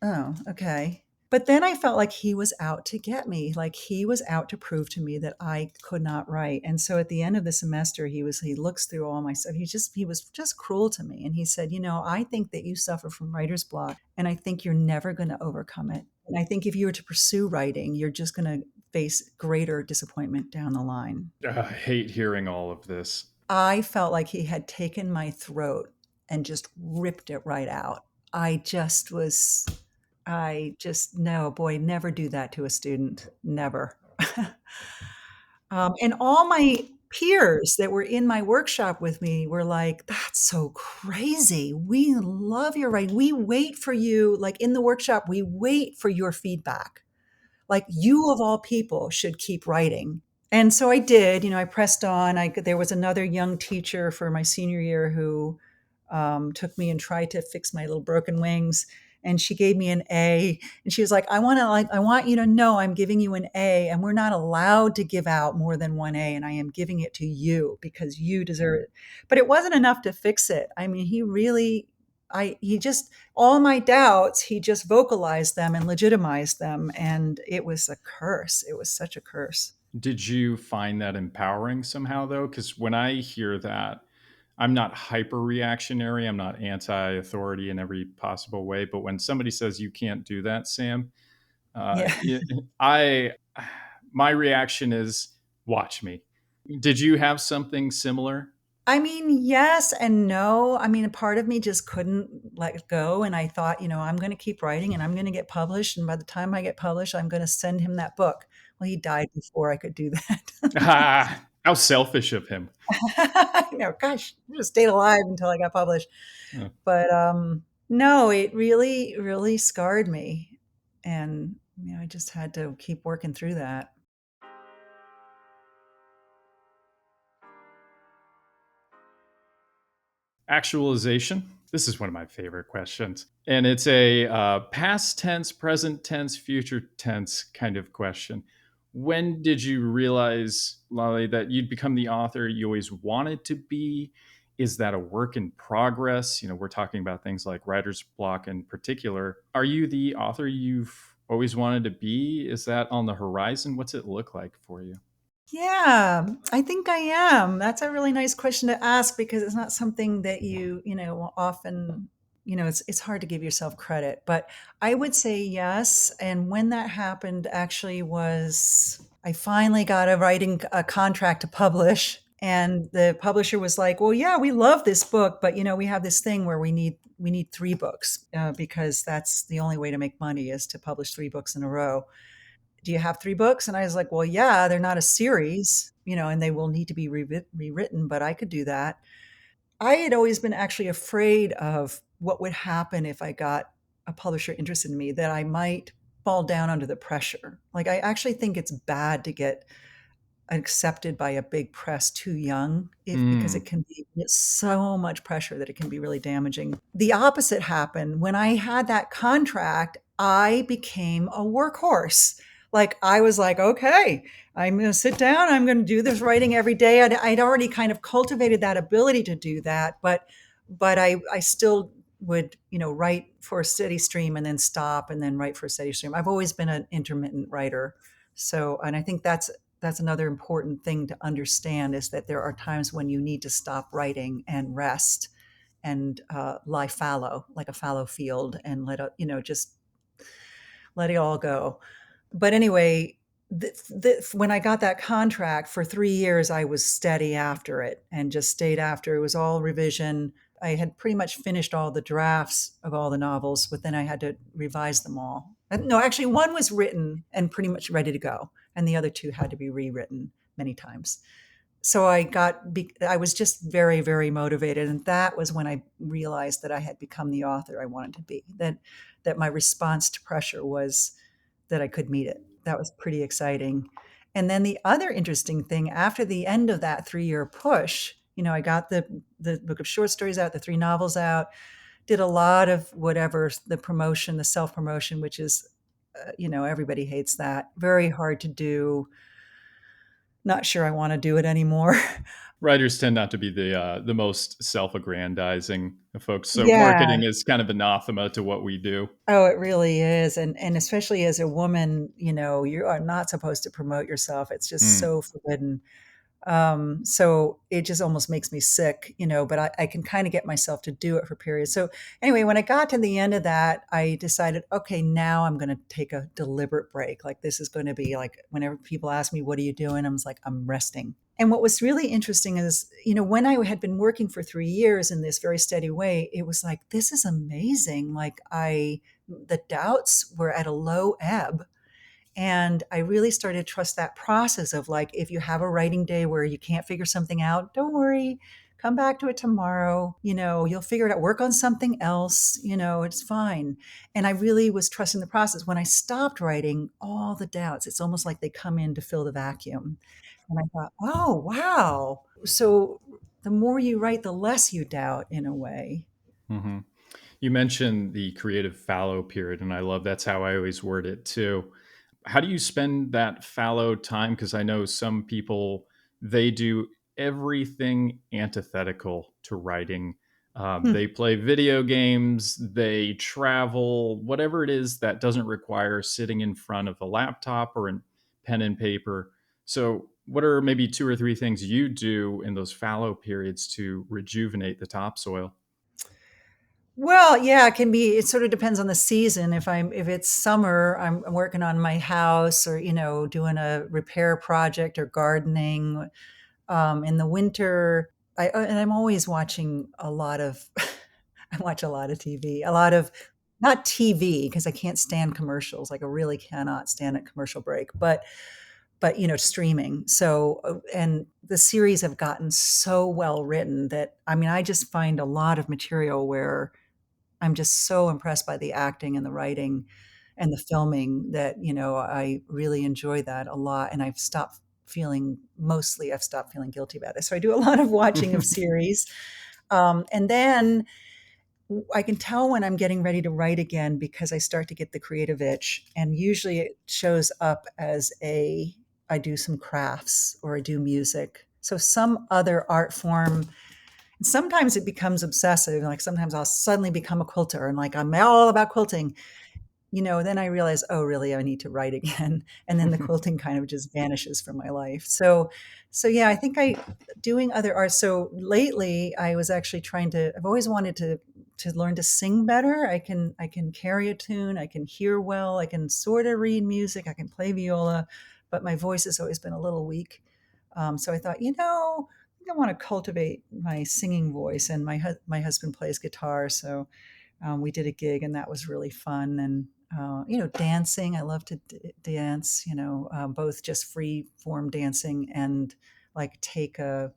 S2: oh, okay. But then I felt like he was out to get me. Like he was out to prove to me that I could not write. And so at the end of the semester, he looks through all my stuff. He was just cruel to me. And he said, I think that you suffer from writer's block and I think you're never going to overcome it. And I think if you were to pursue writing, you're just going to face greater disappointment down the line.
S1: I hate hearing all of this.
S2: I felt like he had taken my throat and just ripped it right out. No, boy, never do that to a student. Never. And all my peers that were in my workshop with me were like, that's so crazy. We love your writing. We wait for you, like in the workshop, we wait for your feedback. Like you of all people should keep writing. And so I did, I pressed on. There was another young teacher for my senior year who took me and tried to fix my little broken wings. And she gave me an A. And she was like, I want you to know I'm giving you an A, and we're not allowed to give out more than one A. And I am giving it to you because you deserve it. But it wasn't enough to fix it. I mean, all my doubts, he just vocalized them and legitimized them. And it was a curse. It was such a curse.
S1: Did you find that empowering somehow, though? Because when I hear that, I'm not hyper reactionary. I'm not anti authority in every possible way. But when somebody says you can't do that, Sam,
S2: Yeah.
S1: I my reaction is watch me. Did you have something similar?
S2: I mean, yes and no. I mean, a part of me just couldn't let it go. And I thought, I'm going to keep writing and I'm going to get published. And by the time I get published, I'm going to send him that book. Well, he died before I could do that.
S1: Ah, how selfish of him.
S2: Gosh, I just stayed alive until I got published.
S1: Oh.
S2: But no, it really, really scarred me. And, I just had to keep working through that.
S1: Actualization. This is one of my favorite questions. And it's a past tense, present tense, future tense kind of question. When did you realize, Lale, that you'd become the author you always wanted to be? Is that a work in progress? We're talking about things like writer's block in particular. Are you the author you've always wanted to be? Is that on the horizon? What's it look like for you?
S2: Yeah, I think I am. That's a really nice question to ask because it's not something that often, it's hard to give yourself credit, but I would say yes. And when that happened actually was I finally got a contract to publish, and the publisher was like, well, yeah, we love this book, but we have this thing where we need 3 books because that's the only way to make money is to publish 3 books in a row. Do you have 3 books? And I was like, well, yeah, they're not a series, and they will need to be rewritten, but I could do that. I had always been actually afraid of what would happen if I got a publisher interested in me, that I might fall down under the pressure. Like, I actually think it's bad to get accepted by a big press too young because it can be so much pressure that it can be really damaging. The opposite happened. When I had that contract, I became a workhorse. Like I was like, okay, I'm going to sit down. I'm going to do this writing every day. I'd already kind of cultivated that ability to do that, but I still would, write for a steady stream and then stop and then write for a steady stream. I've always been an intermittent writer. So, and I think that's another important thing to understand is that there are times when you need to stop writing and rest and lie fallow, like a fallow field, and just let it all go. But anyway, when I got that contract for 3 years, I was steady after it and just stayed after. It was all revision. I had pretty much finished all the drafts of all the novels, but then I had to revise them all. No, actually, one was written and pretty much ready to go, and the other two had to be rewritten many times. So I was just very, very motivated, and that was when I realized that I had become the author I wanted to be. That my response to pressure was that I could meet it. That was pretty exciting. And then the other interesting thing, after the end of that 3 year push, I got the book of short stories out, the three novels out, did a lot of whatever the promotion, the self promotion, which is, everybody hates that. Very hard to do. Not sure I want to do it anymore.
S1: Writers tend not to be the most self-aggrandizing of folks, so
S2: Yeah.
S1: marketing is kind of anathema to what we do.
S2: Oh, it really is. And especially as a woman, you are not supposed to promote yourself. It's just
S1: Mm.
S2: so forbidden. So it just almost makes me sick, but I can kind of get myself to do it for periods. So anyway, when I got to the end of that, I decided, okay, now I'm going to take a deliberate break. Like this is going to be like, whenever people ask me, what are you doing? I'm like, I'm resting. And what was really interesting is, when I had been working for 3 years in this very steady way, it was like, this is amazing. Like the doubts were at a low ebb, and I really started to trust that process of like, if you have a writing day where you can't figure something out, don't worry, come back to it tomorrow. You'll figure it out, work on something else, it's fine. And I really was trusting the process. When I stopped writing, all the doubts, it's almost like they come in to fill the vacuum. And I thought, oh, wow. So the more you write, the less you doubt in a way.
S1: Hmm. You mentioned the creative fallow period, and I love that's how I always word it too. How do you spend that fallow time? Because I know some people, they do everything antithetical to writing.
S2: Hmm.
S1: They play video games, they travel, whatever it is that doesn't require sitting in front of a laptop or a pen and paper. So, what are maybe two or three things you do in those fallow periods to rejuvenate the topsoil?
S2: Well, yeah, it can be. It sort of depends on the season. If it's summer, I'm working on my house or doing a repair project or gardening. In the winter, and I'm always watching a lot of. I watch a lot of TV. A lot of not TV because I can't stand commercials. Like I really cannot stand a commercial break. But streaming. So and the series have gotten so well written that I mean I just find a lot of material where I'm just so impressed by the acting and the writing and the filming that, I really enjoy that a lot. And I've stopped feeling guilty about it. So I do a lot of watching of series. And then I can tell when I'm getting ready to write again because I start to get the creative itch. And usually it shows up as I do some crafts or I do music. So some other art form. And sometimes it becomes obsessive. Like sometimes I'll suddenly become a quilter and like I'm all about quilting. Then I realize, oh, really, I need to write again. And then the quilting kind of just vanishes from my life. So yeah, I think doing other art. So lately I was actually I've always wanted to learn to sing better. I can carry a tune. I can hear well. I can sort of read music. I can play viola, but my voice has always been a little weak. So I thought, I think I want to cultivate my singing voice. And my husband plays guitar, so we did a gig, and that was really fun. And dancing. I love to dance. Both just free form dancing and like take a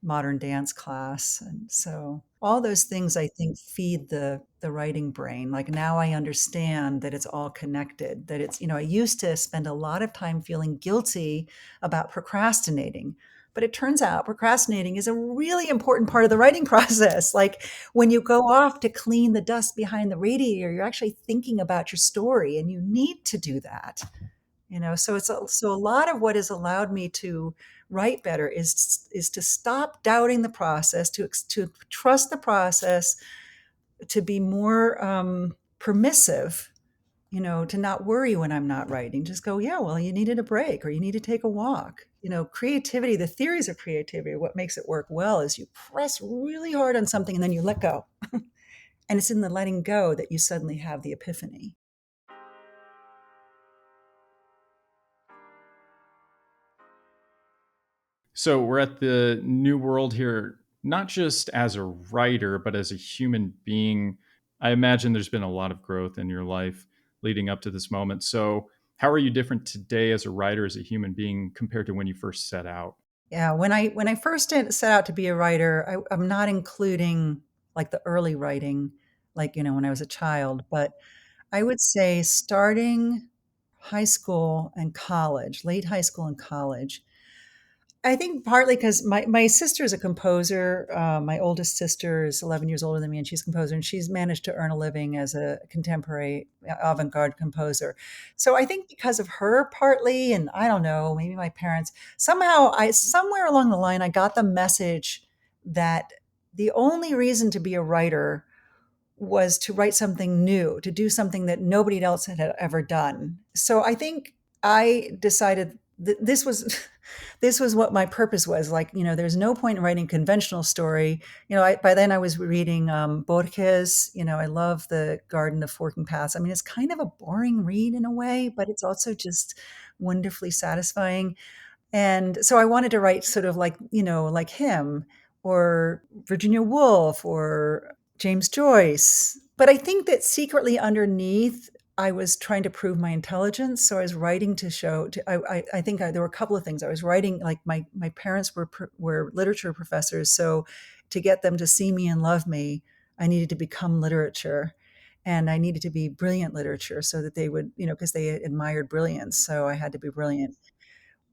S2: modern dance class. And so all those things I think feed the writing brain. Like now I understand that it's all connected, that it's, I used to spend a lot of time feeling guilty about procrastinating. But it turns out procrastinating is a really important part of the writing process. Like when you go off to clean the dust behind the radiator, you're actually thinking about your story and you need to do that. So a lot of what has allowed me to write better is to stop doubting the process, to trust the process, to be more permissive, to not worry when I'm not writing. Just go, yeah, well, you needed a break or you need to take a walk. Creativity, the theories of creativity, what makes it work well is you press really hard on something and then you let go. And it's in the letting go that you suddenly have the epiphany.
S1: So we're at the new world here, not just as a writer, but as a human being. I imagine there's been a lot of growth in your life leading up to this moment. So, how are you different today as a writer, as a human being, compared to when you first set out?
S2: Yeah, when I first set out to be a writer, I'm not including like the early writing, like when I was a child, but I would say starting high school and college, late high school and college. I think partly because my sister is a composer. My oldest sister is 11 years older than me, and she's a composer, and she's managed to earn a living as a contemporary avant-garde composer. So I think because of her partly, and I don't know, maybe my parents, somehow somewhere along the line, I got the message that the only reason to be a writer was to write something new, to do something that nobody else had ever done. So I think I decided that this was this was what my purpose was. Like, there's no point in writing a conventional story. By then I was reading Borges. I love The Garden of Forking Paths. I mean, it's kind of a boring read in a way, but it's also just wonderfully satisfying. And so I wanted to write sort of like him or Virginia Woolf or James Joyce. But I think that secretly underneath, I was trying to prove my intelligence. So I was writing to show. I think there were a couple of things. I was writing, like my parents were literature professors, so to get them to see me and love me, I needed to become literature, and I needed to be brilliant literature so that they would, because they admired brilliance. So I had to be brilliant.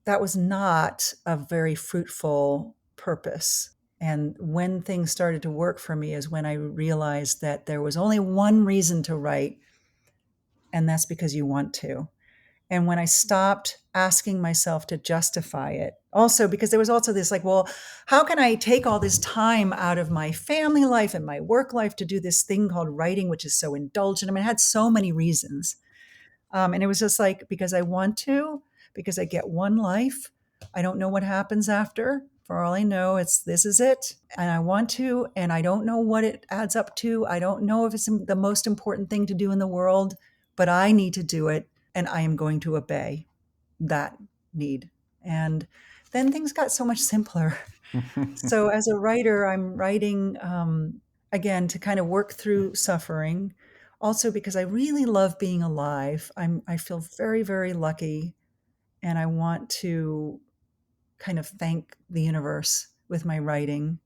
S2: That was not a very fruitful purpose. And when things started to work for me is when I realized that there was only one reason to write, and that's because you want to. And when I stopped asking myself to justify it, also because there was also this like, well, how can I take all this time out of my family life and my work life to do this thing called writing, which is so indulgent? I mean, I had so many reasons. And it was just like, because I want to, because I get one life. I don't know what happens after. For all I know, this is it. And I want to, and I don't know what it adds up to. I don't know if it's the most important thing to do in the world, but I need to do it. And I am going to obey that need. And then things got so much simpler. So as a writer, I'm writing again to kind of work through suffering. Also because I really love being alive. I feel very, very lucky, and I want to kind of thank the universe with my writing.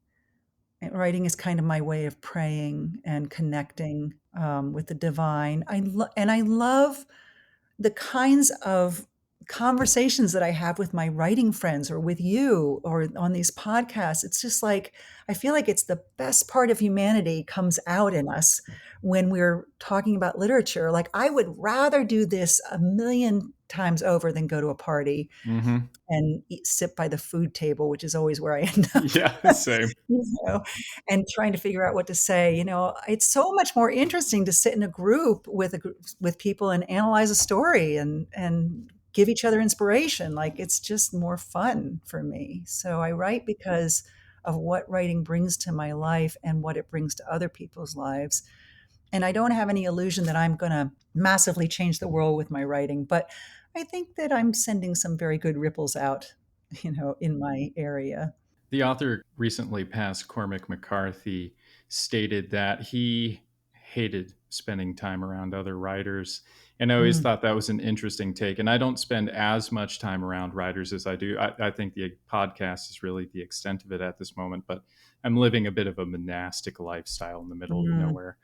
S2: And writing is kind of my way of praying and connecting with the divine. And I love the kinds of conversations that I have with my writing friends or with you or on these podcasts. It's just like, I feel like it's the best part of humanity comes out in us when we're talking about literature. Like, I would rather do this a million times over than go to a party
S1: Hmm.
S2: and sit by the food table, which is always where I end up.
S1: Yeah, same.
S2: you know, and trying to figure out what to say. It's so much more interesting to sit in a group with people and analyze a story and give each other inspiration. Like, it's just more fun for me. So I write because of what writing brings to my life and what it brings to other people's lives. And I don't have any illusion that I'm going to massively change the world with my writing, but I think that I'm sending some very good ripples out, in my area.
S1: The author recently passed, Cormac McCarthy, stated that he hated spending time around other writers. And I always
S2: Mm,
S1: thought that was an interesting take. And I don't spend as much time around writers as I do. I think the podcast is really the extent of it at this moment, but I'm living a bit of a monastic lifestyle in the middle of
S2: mm.
S1: nowhere.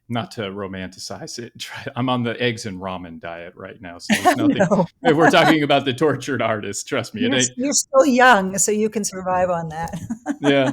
S1: Not to romanticize it. I'm on the eggs and ramen diet right now. So there's nothing,
S2: No,
S1: if we're talking about the tortured artist, trust me, it ain't.
S2: you're still young, so you can survive on that.
S1: Yeah.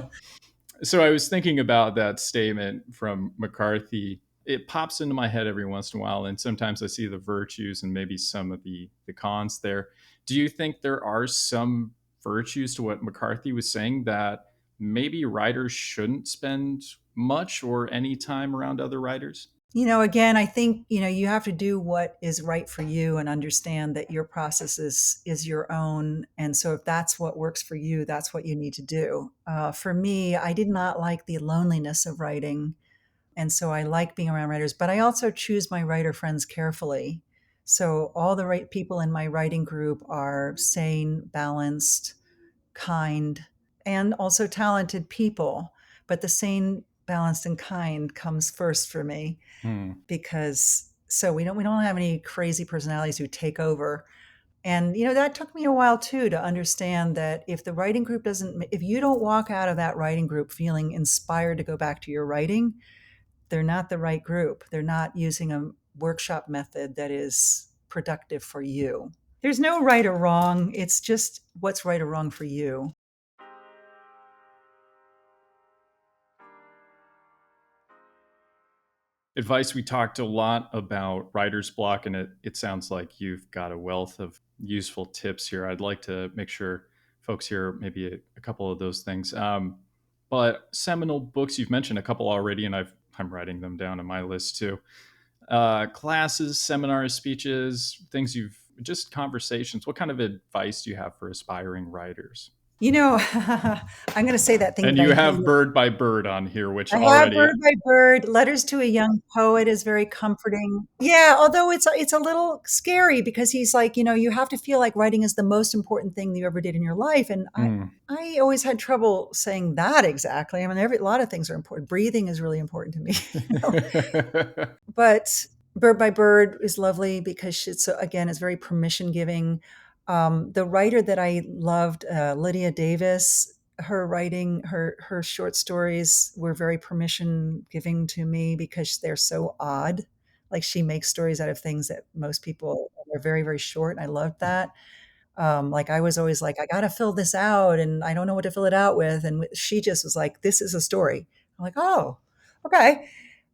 S1: So I was thinking about that statement from McCarthy. it pops into my head every once in a while, and sometimes I see the virtues and maybe some of the cons there. Do you think there are some virtues to what McCarthy was saying that maybe writers shouldn't spend much or any time around other writers?
S2: Again, I think, you have to do what is right for you and understand that your process is your own. And so if that's what works for you, that's what you need to do. For me, I did not like the loneliness of writing. And so I like being around writers, but I also choose my writer friends carefully. So all the right people in my writing group are sane, balanced, kind, and also talented people. But the sane, balanced, and kind comes first for me
S1: Hmm.
S2: because so we don't have any crazy personalities who take over. And that took me a while too to understand that if the writing group doesn't, if you don't walk out of that writing group feeling inspired to go back to your writing, they're not the right group. They're not using a workshop method that is productive for you. There's no right or wrong. It's just what's right or wrong for you.
S1: Advice, we talked a lot about writer's block, and it sounds like you've got a wealth of useful tips here. I'd like to make sure folks hear maybe a couple of those things. But seminal books, you've mentioned a couple already, and I'm writing them down on my list too. Classes, seminars, speeches, things you've just conversations. What kind of advice do you have for aspiring writers?
S2: I'm going to say that thing
S1: And
S2: that
S1: you
S2: I
S1: have
S2: hate.
S1: Bird by Bird on here, which
S2: I have
S1: already.
S2: Bird by Bird. Letters to a Young Poet is very comforting. Yeah, although it's a little scary because he's like, you have to feel like writing is the most important thing that you ever did in your life. And
S1: Mm.
S2: I always had trouble saying that exactly. I mean, a lot of things are important. Breathing is really important to me, you know. But Bird by Bird is lovely because it's again, it's very permission giving. The writer that I loved, Lydia Davis, her writing, her short stories were very permission giving to me because they're so odd. Like she makes stories out of things that most people are very, very short. And I loved that. Like I was always like, I got to fill this out and I don't know what to fill it out with. And she just was like, this is a story. I'm like, oh, okay.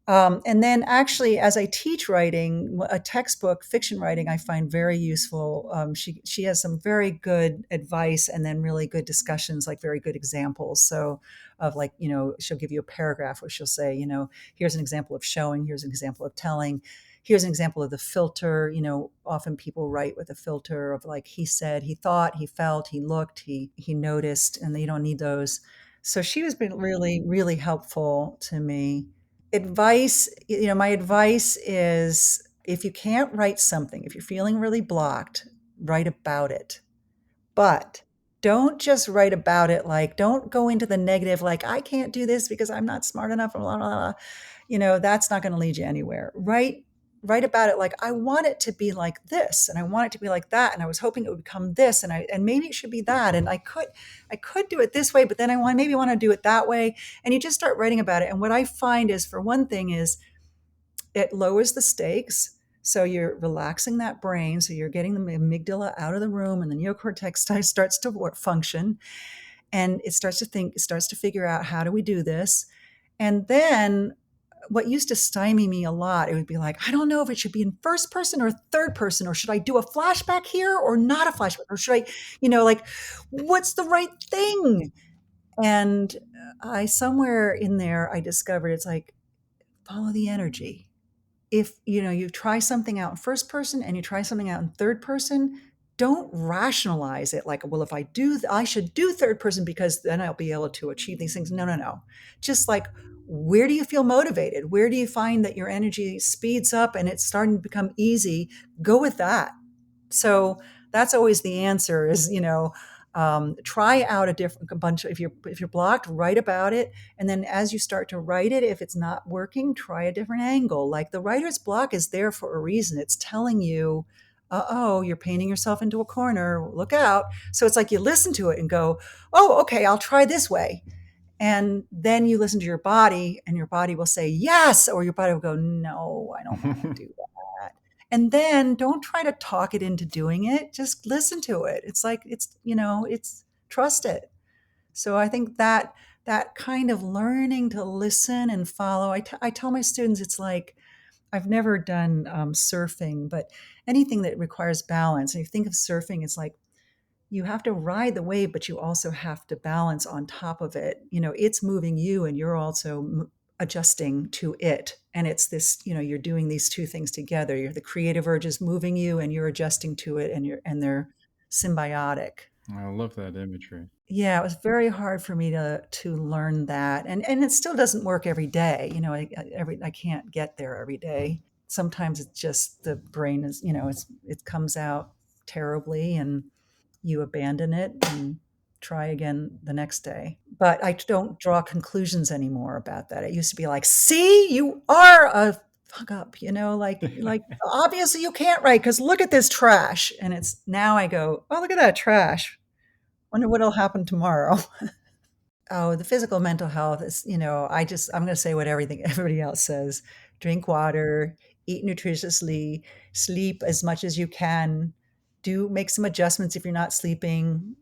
S2: And then actually, as I teach writing, a textbook, fiction writing, I find very useful. She has some very good advice and then really good discussions, like very good examples. So of like, she'll give you a paragraph where she'll say, here's an example of showing, here's an example of telling, here's an example of the filter. Often people write with a filter of like he said, he thought, he felt, he looked, he noticed, and you don't need those. So she has been really, really helpful to me. Advice, my advice is if you can't write something, if you're feeling really blocked, write about it. But don't just write about it, like don't go into the negative, like I can't do this because I'm not smart enough, blah, blah, blah. That's not going to lead you anywhere. Write about it like I want it to be like this and I want it to be like that and I was hoping it would become this and maybe it should be that and I could do it this way but then maybe want to do it that way, and you just start writing about it. And what I find is, for one thing, is it lowers the stakes. So you're relaxing that brain. So you're getting the amygdala out of the room and the neocortex starts to function, and it starts to think, it starts to figure out, how do we do this? And then what used to stymie me a lot, it would be like, I don't know if it should be in first person or third person, or should I do a flashback here or not a flashback? Or should I, like, what's the right thing? And I, somewhere in there, I discovered it's like, follow the energy. If you try something out in first person and you try something out in third person, don't rationalize it like, well, if I do, I should do third person because then I'll be able to achieve these things. No, no, no. Just like, where do you feel motivated? Where do you find that your energy speeds up and it's starting to become easy? Go with that. So that's always the answer is, try out a bunch of, if you're blocked, write about it. And then as you start to write it, if it's not working, try a different angle. Like the writer's block is there for a reason. It's telling you, oh, you're painting yourself into a corner. Look out. So it's like you listen to it and go, oh, okay, I'll try this way. And then you listen to your body and your body will say yes, or your body will go, no, I don't want to do that. And then don't try to talk it into doing it. Just listen to it. It's like, it's trust it. So I think that kind of learning to listen and follow, I tell my students, it's like, I've never done surfing, but anything that requires balance. And you think of surfing, it's like you have to ride the wave, but you also have to balance on top of it. It's moving you, and you're also adjusting to it. And it's this, you're doing these two things together. The creative urge is moving you, and you're adjusting to it, and they're symbiotic.
S1: I love that imagery.
S2: Yeah, it was very hard for me to learn that, and it still doesn't work every day. I can't get there every day. Sometimes it's just the brain is, it comes out terribly, and you abandon it and try again the next day. But I don't draw conclusions anymore about that. It used to be like, see, you are a fuck up, like obviously you can't write because look at this trash. And it's now I go, oh, look at that trash. Wonder what'll happen tomorrow. Oh, the physical mental health is, I'm going to say what everybody else says. Drink water, eat nutritiously, sleep as much as you can. Do make some adjustments if you're not sleeping,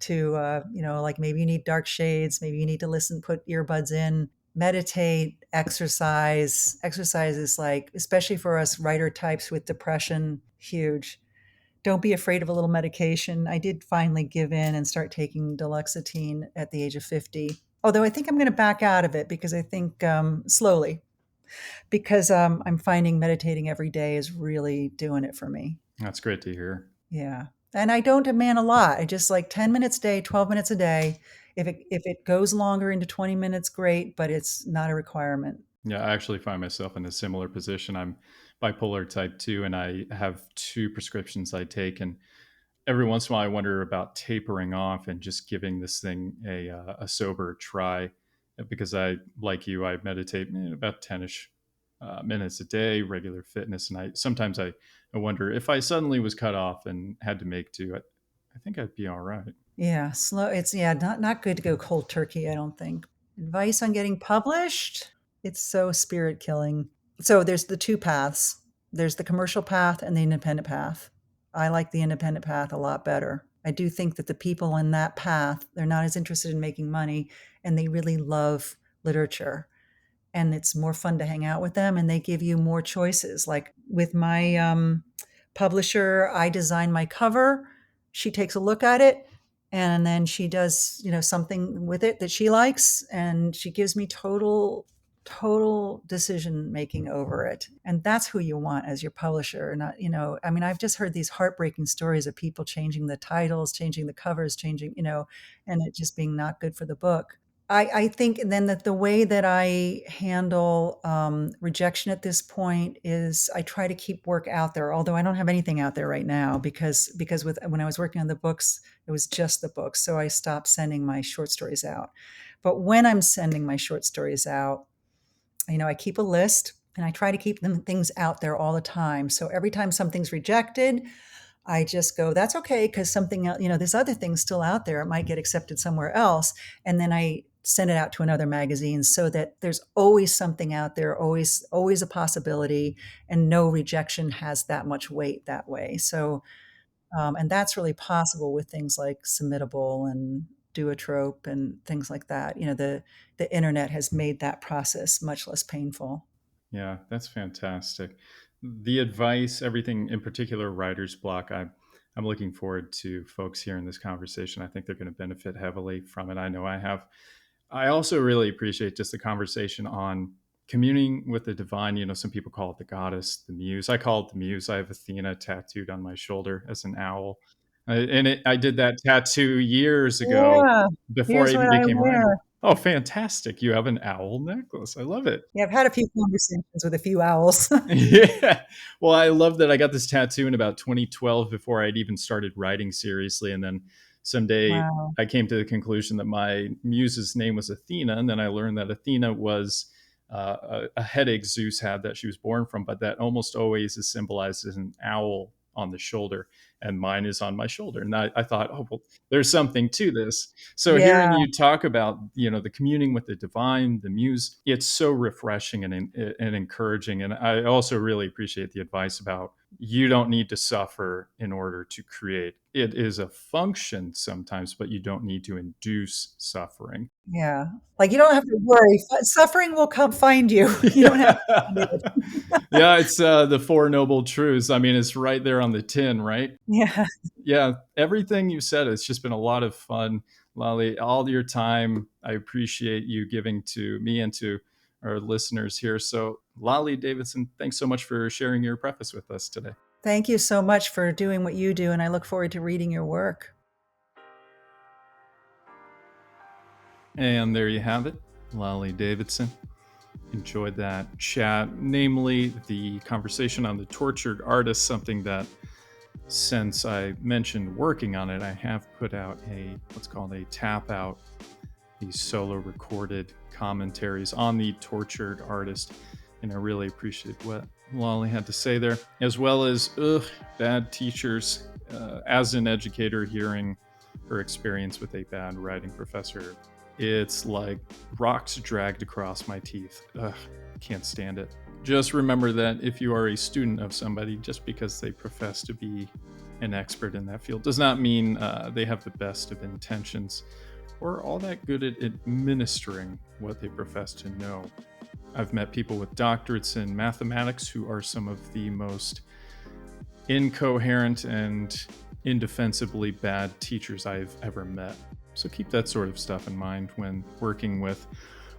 S2: to, like maybe you need dark shades, maybe you need to put earbuds in, meditate, exercise. Exercise is like, especially for us writer types with depression, huge. Don't be afraid of a little medication. I did finally give in and start taking duloxetine at the age of 50. Although I think I'm going to back out of it because I think slowly, because I'm finding meditating every day is really doing it for me.
S1: That's great to hear.
S2: Yeah. And I don't demand a lot. I just like 10 minutes a day, 12 minutes a day. If it goes longer into 20 minutes, great, but it's not a requirement.
S1: Yeah, I actually find myself in a similar position. I'm bipolar type 2, and I have two prescriptions I take. And every once in a while, I wonder about tapering off and just giving this thing a sober try. Because I, like you, I meditate about 10ish minutes a day, regular fitness. And I wonder if I suddenly was cut off and had to make do, I think I'd be all right.
S2: Yeah, slow. It's not good to go cold turkey, I don't think. Advice on getting published? It's so spirit killing. So there's the two paths. There's the commercial path and the independent path. I like the independent path a lot better. I do think that the people in that path, they're not as interested in making money, and they really love literature, and it's more fun to hang out with them, and they give you more choices. Like with my publisher, I design my cover, she takes a look at it, and then she does something with it that she likes, and she gives me total decision making over it. And that's who you want as your publisher. Not, I mean, I've just heard these heartbreaking stories of people changing the titles, changing the covers, changing, and it just being not good for the book. I think then that the way that I handle rejection at this point is I try to keep work out there, although I don't have anything out there right now because when I was working on the books, it was just the books. So I stopped sending my short stories out. But when I'm sending my short stories out, I keep a list, and I try to keep things out there all the time. So every time something's rejected, I just go, that's okay, because something else, this other thing's still out there. It might get accepted somewhere else. And then I send it out to another magazine so that there's always something out there, always a possibility, and no rejection has that much weight that way. So, and that's really possible with things like Submittable and Duotrope and things like that. The internet has made that process much less painful.
S1: Yeah, that's fantastic. The advice, everything in particular, writer's block. I'm looking forward to folks hearing this conversation. I think they're going to benefit heavily from it. I know I have. I also really appreciate just the conversation on communing with the divine. Some people call it the goddess, the muse. I call it the muse. I have Athena tattooed on my shoulder as an owl. I did that tattoo years ago
S2: Yeah,
S1: before I
S2: here's
S1: even
S2: what I
S1: became a writer.
S2: wear.
S1: Oh, fantastic. You have an owl necklace. I love it.
S2: Yeah, I've had a few conversations with a few owls.
S1: Yeah. Well, I love that I got this tattoo in about 2012 before I'd even started writing seriously. And then someday
S2: Wow.
S1: I came to the conclusion that my muse's name was Athena. And then I learned that Athena was a headache Zeus had that she was born from, but that almost always is symbolized as an owl on the shoulder. And mine is on my shoulder. And I thought, oh, well, there's something to this. So hearing
S2: Yeah.
S1: you talk about, the communing with the divine, the muse, it's so refreshing and encouraging. And I also really appreciate the advice about, you don't need to suffer in order to create. It is a function sometimes, but you don't need to induce suffering.
S2: Yeah. Like, you don't have to worry. Suffering will come find you. You don't have to find
S1: Yeah.
S2: it.
S1: Yeah, it's the Four Noble Truths. I mean, it's right there on the tin, right?
S2: Yeah.
S1: Yeah, everything you said, it's just been a lot of fun, Lale. All your time, I appreciate you giving to me and to our listeners here. So, Lale Davidson, thanks so much for sharing your preface with us today.
S2: Thank you so much for doing what you do, and I look forward to reading your work.
S1: And there you have it, Lale Davidson. Enjoyed that chat, namely the conversation on the tortured artist, something that since I mentioned working on it, I have put out what's called a tap out, these solo recorded commentaries on the tortured artist. And I really appreciate what Lale had to say there, as well as bad teachers. As an educator, hearing her experience with a bad writing professor, it's like rocks dragged across my teeth. Can't stand it. Just remember that if you are a student of somebody, just because they profess to be an expert in that field does not mean they have the best of intentions or all that good at administering what they profess to know. I've met people with doctorates in mathematics who are some of the most incoherent and indefensibly bad teachers I've ever met. So keep that sort of stuff in mind when working with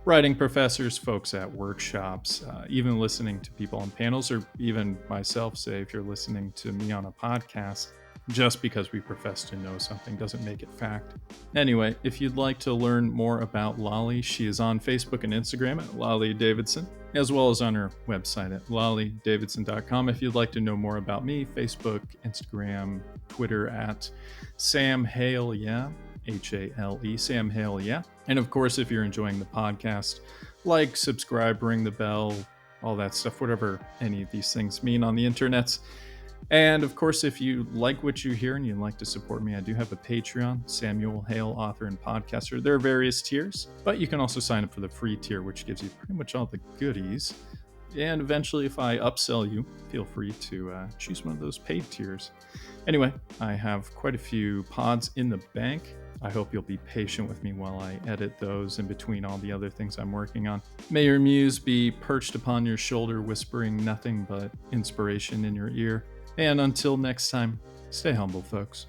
S1: writing professors, folks at workshops, even listening to people on panels, or even myself, say, if you're listening to me on a podcast. Just because we profess to know something doesn't make it fact. Anyway, if you'd like to learn more about Lale, she is on Facebook and Instagram at Lale Davidson, as well as on her website at laledavidson.com. If you'd like to know more about me, Facebook, Instagram, Twitter at Sam Hale, yeah, Hale, Sam Hale, yeah. And of course, if you're enjoying the podcast, like, subscribe, ring the bell, all that stuff, whatever any of these things mean on the internets. And of course, if you like what you hear and you'd like to support me, I do have a Patreon, Samuel Hale, author and podcaster. There are various tiers, but you can also sign up for the free tier, which gives you pretty much all the goodies. And eventually, if I upsell you, feel free to choose one of those paid tiers. Anyway, I have quite a few pods in the bank. I hope you'll be patient with me while I edit those in between all the other things I'm working on. May your muse be perched upon your shoulder, whispering nothing but inspiration in your ear. And until next time, stay humble, folks.